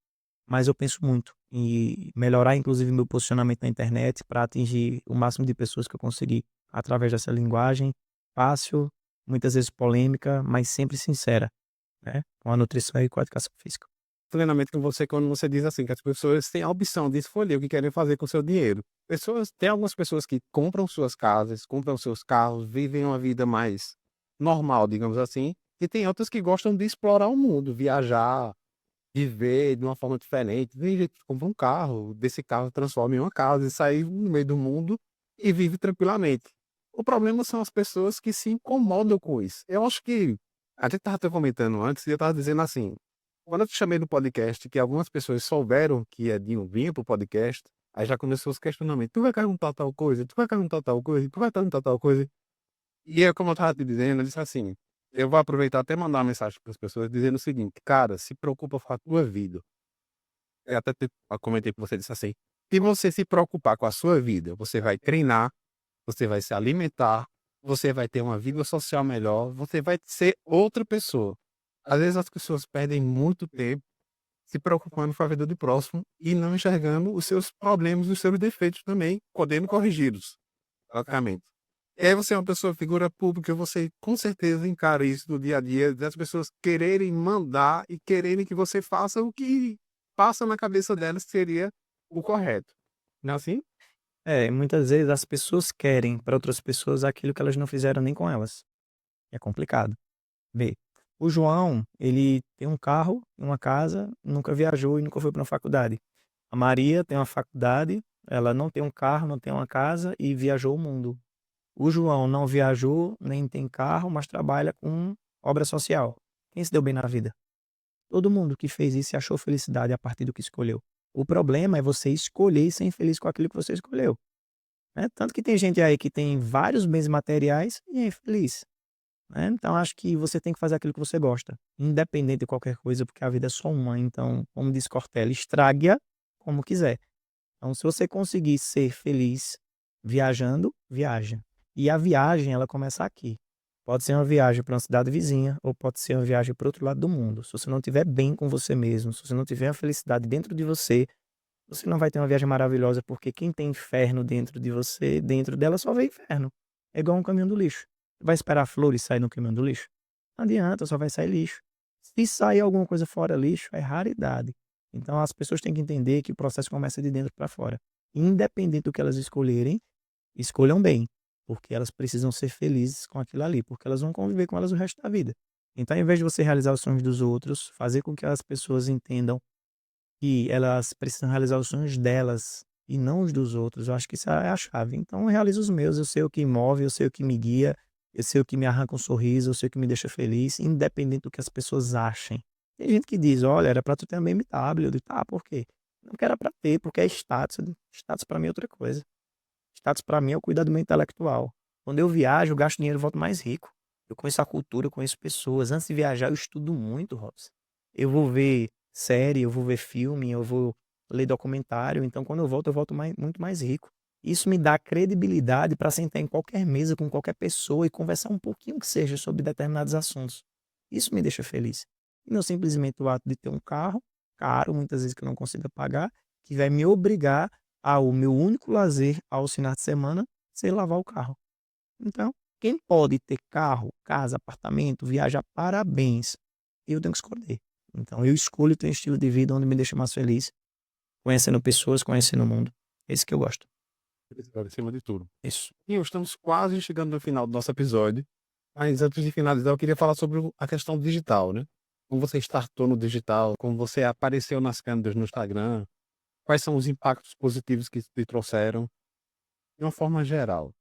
mas eu penso muito em melhorar inclusive meu posicionamento na internet para atingir o máximo de pessoas que eu conseguir através dessa linguagem fácil, muitas vezes polêmica, mas sempre sincera, né, com a nutrição e com a educação física. Plenamente com você quando você diz assim, que as pessoas têm a opção de escolher o que querem fazer com o seu dinheiro. Tem algumas pessoas que compram suas casas, compram seus carros, vivem uma vida mais normal, digamos assim, e tem outras que gostam de explorar o mundo, viajar, viver de uma forma diferente. Tem gente que compra um carro, desse carro transforma em uma casa e sai no meio do mundo e vive tranquilamente. O problema são as pessoas que se incomodam com isso. Eu acho que a gente estava até comentando antes e eu estava dizendo assim, quando eu te chamei no podcast, que algumas pessoas souberam que Edinho vinha pro podcast, aí já começou os questionamentos. Tu vai perguntar tal coisa? Tu vai perguntar tal coisa? Tu vai perguntar tal coisa? E eu, como eu estava te dizendo, eu disse assim, eu vou aproveitar até mandar uma mensagem para as pessoas dizendo o seguinte, cara, se preocupa com a tua vida. Eu até comentei com você, disse assim, se você se preocupar com a sua vida, você vai treinar, você vai se alimentar, você vai ter uma vida social melhor, você vai ser outra pessoa. Às vezes as pessoas perdem muito tempo se preocupando com a vida do próximo e não enxergando os seus problemas e os seus defeitos também, podendo corrigi-los, logicamente. E aí você é uma pessoa, figura pública, você com certeza encara isso no dia a dia, das pessoas quererem mandar e quererem que você faça o que passa na cabeça delas que seria o correto. Não é assim? É, muitas vezes as pessoas querem para outras pessoas aquilo que elas não fizeram nem com elas. É complicado. Vê, o João, ele tem um carro, uma casa, nunca viajou e nunca foi para uma faculdade. A Maria tem uma faculdade, ela não tem um carro, não tem uma casa e viajou o mundo. O João não viajou, nem tem carro, mas trabalha com obra social. Quem se deu bem na vida? Todo mundo que fez isso e achou felicidade a partir do que escolheu. O problema é você escolher e ser infeliz com aquilo que você escolheu, né? Tanto que tem gente aí que tem vários bens materiais e é infeliz, né? Então acho que você tem que fazer aquilo que você gosta, independente de qualquer coisa, porque a vida é só uma. Então, como diz Cortella, estrague-a como quiser. Então, se você conseguir ser feliz viajando, viaja. E a viagem, ela começa aqui. Pode ser uma viagem para uma cidade vizinha ou pode ser uma viagem para outro lado do mundo. Se você não estiver bem com você mesmo, se você não tiver a felicidade dentro de você, você não vai ter uma viagem maravilhosa, porque quem tem inferno dentro de você, dentro dela só vê inferno. É igual um caminhão do lixo. Vai esperar flores sair no caminhão do lixo? Não adianta, só vai sair lixo. Se sair alguma coisa fora lixo, é raridade. Então as pessoas têm que entender que o processo começa de dentro para fora. Independente do que elas escolherem, escolham bem, porque elas precisam ser felizes com aquilo ali, porque elas vão conviver com elas o resto da vida. Então, ao invés de você realizar os sonhos dos outros, fazer com que as pessoas entendam que elas precisam realizar os sonhos delas e não os dos outros, eu acho que isso é a chave. Então, eu realizo os meus, eu sei o que move, eu sei o que me guia, eu sei o que me arranca um sorriso, eu sei o que me deixa feliz, independente do que as pessoas achem. Tem gente que diz: olha, era pra tu ter uma BMW. Eu digo: tá, por quê? Não quero pra ter, porque é status. Status pra mim é outra coisa. Status pra mim é o cuidar do meu intelectual. Quando eu viajo, eu gasto dinheiro e volto mais rico. Eu conheço a cultura, eu conheço pessoas. Antes de viajar, eu estudo muito, Robson. Eu vou ver série, eu vou ver filme, eu vou ler documentário. Então, quando eu volto muito mais rico. Isso me dá credibilidade para sentar em qualquer mesa com qualquer pessoa e conversar um pouquinho que seja sobre determinados assuntos. Isso me deixa feliz. E não simplesmente o ato de ter um carro caro, muitas vezes que eu não consiga pagar, que vai me obrigar ao meu único lazer aos finais de semana ser lavar o carro. Então, quem pode ter carro, casa, apartamento, viajar, parabéns. Eu tenho que escolher. Então, eu escolho ter um estilo de vida onde me deixa mais feliz, conhecendo pessoas, conhecendo o mundo. Esse que eu gosto. Acima de tudo. Isso. E estamos quase chegando no final do nosso episódio, mas antes de finalizar, eu queria falar sobre a questão digital, né? Como você startou no digital, como você apareceu nas câmeras no Instagram, quais são os impactos positivos que te trouxeram, de uma forma geral.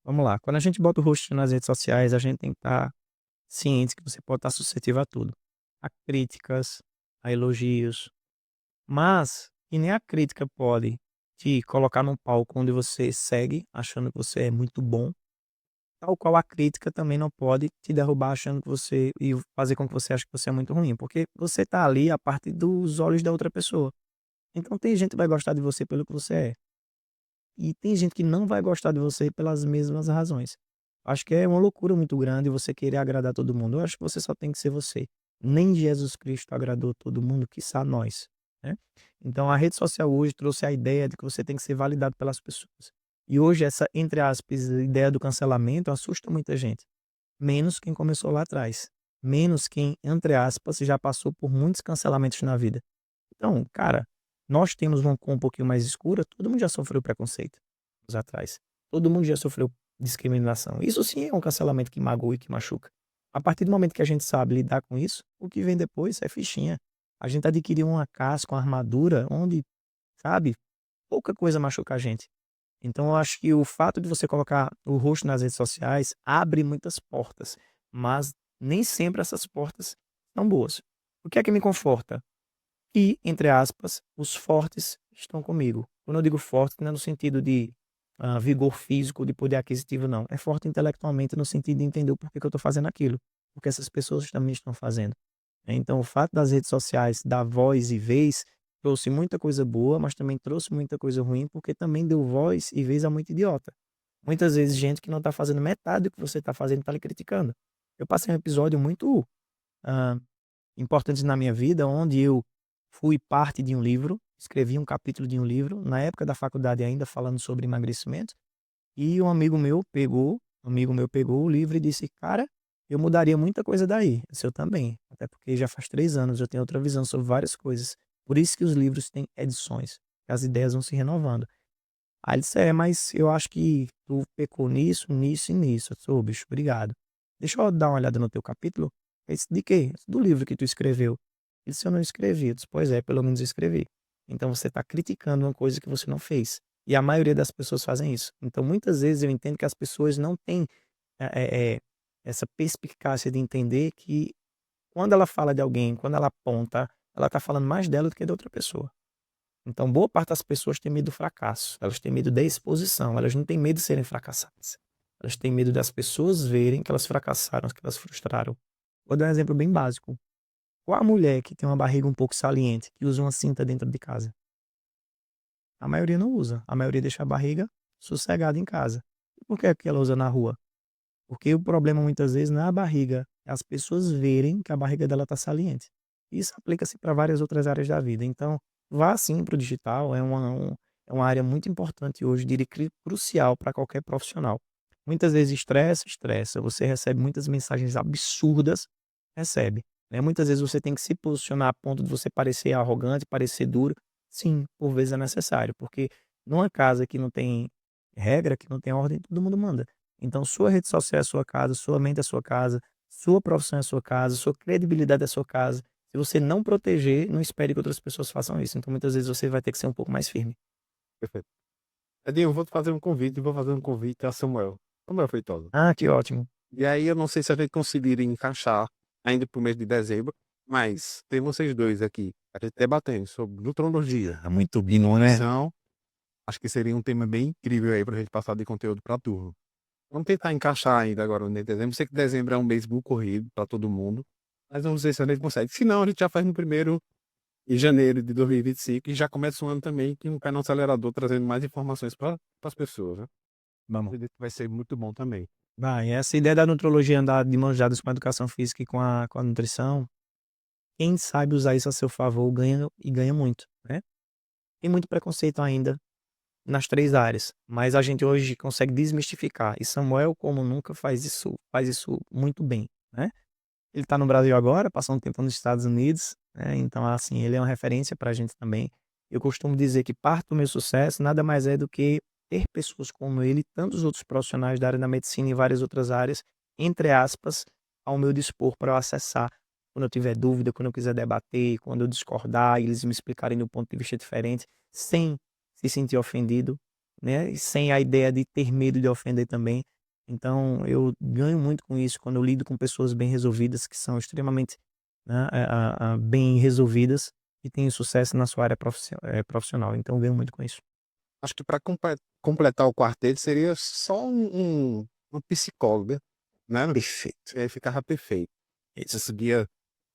Vamos lá. Quando a gente bota o rosto nas redes sociais, a gente tem que estar ciente que você pode estar suscetível a tudo. A críticas, a elogios. Mas, que nem a crítica pode te colocar num palco onde você segue, achando que você é muito bom, tal qual a crítica também não pode te derrubar achando que você e fazer com que você ache que você é muito ruim, porque você tá ali a partir dos olhos da outra pessoa. Então tem gente que vai gostar de você pelo que você é. E tem gente que não vai gostar de você pelas mesmas razões. Acho que é uma loucura muito grande você querer agradar todo mundo. Eu acho que você só tem que ser você. Nem Jesus Cristo agradou todo mundo, quiçá nós, né? Então a rede social hoje trouxe a ideia de que você tem que ser validado pelas pessoas. E hoje essa, entre aspas, ideia do cancelamento assusta muita gente. menos quem começou lá atrás. Menos quem, entre aspas, já passou por muitos cancelamentos na vida. Então, cara, nós temos uma cor um pouquinho mais escura, todo mundo já sofreu preconceito anos atrás. Todo mundo já sofreu discriminação. Isso sim é um cancelamento que magoa e que machuca. A partir do momento que a gente sabe lidar com isso, o que vem depois é fichinha. A gente adquiriu uma casca, uma armadura, onde, sabe, pouca coisa machuca a gente. Então eu acho que o fato de você colocar o rosto nas redes sociais abre muitas portas, mas nem sempre essas portas são boas. O que é que me conforta? E, entre aspas, os fortes estão comigo. Quando eu digo forte, não é no sentido de vigor físico, de poder aquisitivo, não. É forte intelectualmente no sentido de entender o porquê que eu estou fazendo aquilo. Porque essas pessoas também estão fazendo. Então, o fato das redes sociais dar voz e vez trouxe muita coisa boa, mas também trouxe muita coisa ruim, porque também deu voz e vez a muito idiota. Muitas vezes, gente que não está fazendo metade do que você está fazendo está lhe criticando. Eu passei um episódio muito ah, importante na minha vida, onde eu fui parte de um livro, escrevi um capítulo de um livro, na época da faculdade ainda, falando sobre emagrecimento, e um amigo meu pegou o livro e disse, cara, eu mudaria muita coisa daí. Eu disse, eu também, até porque já faz 3 anos, eu tenho outra visão sobre várias coisas. Por isso que os livros têm edições, que as ideias vão se renovando. Aí ele disse, mas eu acho que tu pecou nisso, nisso e nisso. Eu disse, ô, bicho, obrigado. Deixa eu dar uma olhada no teu capítulo. Ele disse, de quê? Eu disse, do livro que tu escreveu. Ele disse, eu não escrevi. Eu disse, pois é, pelo menos eu escrevi. Então você está criticando uma coisa que você não fez. E a maioria das pessoas fazem isso. Então muitas vezes eu entendo que as pessoas não têm essa perspicácia de entender que quando ela fala de alguém, quando ela aponta, ela está falando mais dela do que de outra pessoa. Então, boa parte das pessoas tem medo do fracasso, elas têm medo da exposição, elas não têm medo de serem fracassadas. Elas têm medo das pessoas verem que elas fracassaram, que elas frustraram. Vou dar um exemplo bem básico. Qual a mulher que tem uma barriga um pouco saliente, que usa uma cinta dentro de casa? A maioria não usa. A maioria deixa a barriga sossegada em casa. E por que é que ela usa na rua? Porque o problema muitas vezes não é a barriga, é as pessoas verem que a barriga dela está saliente. Isso aplica-se para várias outras áreas da vida. Então, vá sim para o digital, é uma área muito importante hoje, diria crucial para qualquer profissional. Muitas vezes estressa, estressa. Você recebe muitas mensagens absurdas, recebe. Né? Muitas vezes você tem que se posicionar a ponto de você parecer arrogante, parecer duro. Sim, por vezes é necessário, porque numa casa que não tem regra, que não tem ordem, todo mundo manda. Então, sua rede social é a sua casa, sua mente é a sua casa, sua profissão é a sua casa, sua credibilidade é a sua casa. Se você não proteger, não espere que outras pessoas façam isso. Então, muitas vezes você vai ter que ser um pouco mais firme. Perfeito. Edinho, eu vou te fazer um convite, vou fazer um convite a Samuel. Samuel Feitosa. Ah, que ótimo. E aí eu não sei se a gente conseguiria encaixar ainda pro mês de dezembro, mas tem vocês dois aqui, a gente debatendo sobre nutrologia, É muito bom, né? nutrição. Acho que seria um tema bem incrível aí pra gente passar de conteúdo pra turma. Vamos tentar encaixar ainda agora no mês de dezembro. Sei que dezembro é um mês muito corrido pra todo mundo, mas vamos ver se a gente consegue. Se não, a gente já faz no primeiro de janeiro de 2025 e já começa o ano também com um pé no acelerador trazendo mais informações para as pessoas, né? Vamos. Acredito que vai ser muito bom também. Vai, essa ideia da nutrologia andar de mãos dadas com a educação física e com a nutrição, quem sabe usar isso a seu favor ganha e ganha muito, né? Tem muito preconceito ainda nas 3 áreas, mas a gente hoje consegue desmistificar. E Samuel, como nunca, faz isso muito bem, né? Ele está no Brasil agora, passou um tempo nos Estados Unidos, né? Então, assim, ele é uma referência para a gente também. Eu costumo dizer que parte do meu sucesso nada mais é do que ter pessoas como ele, tantos outros profissionais da área da medicina e várias outras áreas, entre aspas, ao meu dispor para eu acessar quando eu tiver dúvida, quando eu quiser debater, quando eu discordar, e eles me explicarem de um ponto de vista diferente, sem se sentir ofendido, né? E sem a ideia de ter medo de ofender também. Então, eu ganho muito com isso quando eu lido com pessoas bem resolvidas, que são extremamente, né, bem resolvidas e têm sucesso na sua área profissional. Então, eu ganho muito com isso. Acho que para completar o quarteto seria só uma psicóloga, né? Perfeito. E aí ficava perfeito. Você Isso. conseguia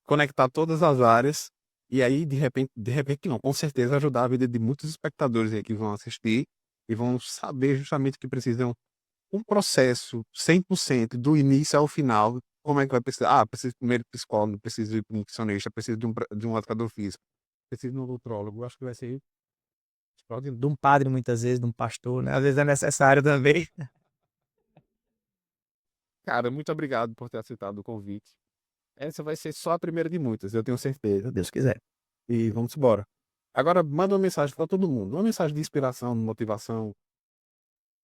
conectar todas as áreas e aí, de repente não, com certeza ajudar a vida de muitos espectadores aí que vão assistir e vão saber justamente que precisam um processo 100% do início ao final. Como é que vai precisar? Ah, preciso primeiro de psicólogo, preciso ir para um nutricionista, preciso de um educador físico, preciso de um nutrólogo. Acho que vai ser extraordinário. De um padre, muitas vezes, de um pastor, né? Às vezes é necessário também. Cara, muito obrigado por ter aceitado o convite. Essa vai ser só a primeira de muitas, eu tenho certeza. Se Deus quiser. E vamos embora. Agora, manda uma mensagem para todo mundo. Uma mensagem de inspiração, de motivação,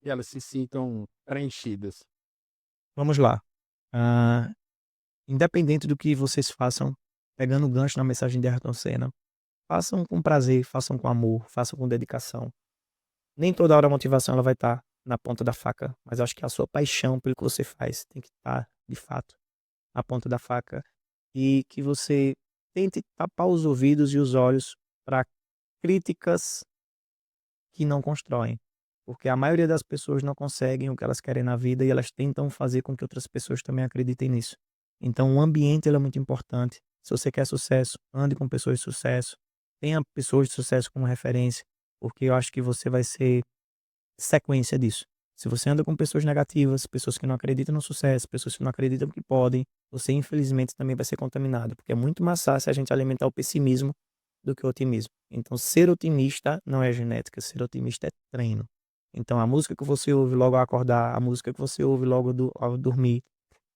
que elas se sintam preenchidas. Vamos lá. Ah, independente do que vocês façam, pegando o gancho na mensagem de Ayrton Senna, façam com prazer, façam com amor, façam com dedicação. Nem toda hora a motivação ela vai estar na ponta da faca, mas eu acho que a sua paixão pelo que você faz tem que estar, de fato, na ponta da faca. E que você tente tapar os ouvidos e os olhos para críticas que não constroem. Porque a maioria das pessoas não conseguem o que elas querem na vida e elas tentam fazer com que outras pessoas também acreditem nisso. Então, o ambiente ele é muito importante. Se você quer sucesso, ande com pessoas de sucesso. Tenha pessoas de sucesso como referência, porque eu acho que você vai ser sequência disso. Se você anda com pessoas negativas, pessoas que não acreditam no sucesso, pessoas que não acreditam que podem, você infelizmente também vai ser contaminado, porque é muito mais fácil a gente alimentar o pessimismo do que o otimismo. Então, ser otimista não é genética, ser otimista é treino. Então, a música que você ouve logo ao acordar, a música que você ouve logo ao dormir,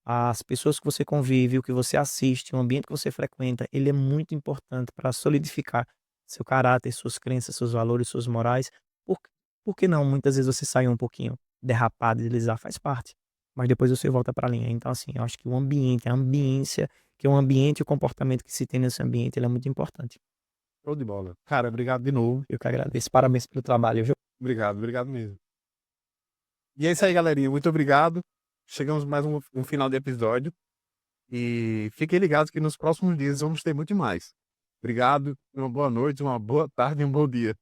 as pessoas que você convive, o que você assiste, o ambiente que você frequenta, ele é muito importante para solidificar seu caráter, suas crenças, seus valores, suas morais. Por, por que não? Muitas vezes você sai um pouquinho derrapado, deslizar, faz parte. Mas depois você volta para a linha. Então, assim, eu acho que o ambiente, a ambiência, que é o ambiente e o comportamento que se tem nesse ambiente, ele é muito importante. Show de bola. Cara, obrigado de novo. Eu que agradeço. Parabéns pelo trabalho, viu? Obrigado, obrigado mesmo. E é isso aí, galerinha. Muito obrigado. Chegamos mais um final de episódio. E fiquem ligados que nos próximos dias vamos ter muito mais. Obrigado, uma boa noite, uma boa tarde e um bom dia.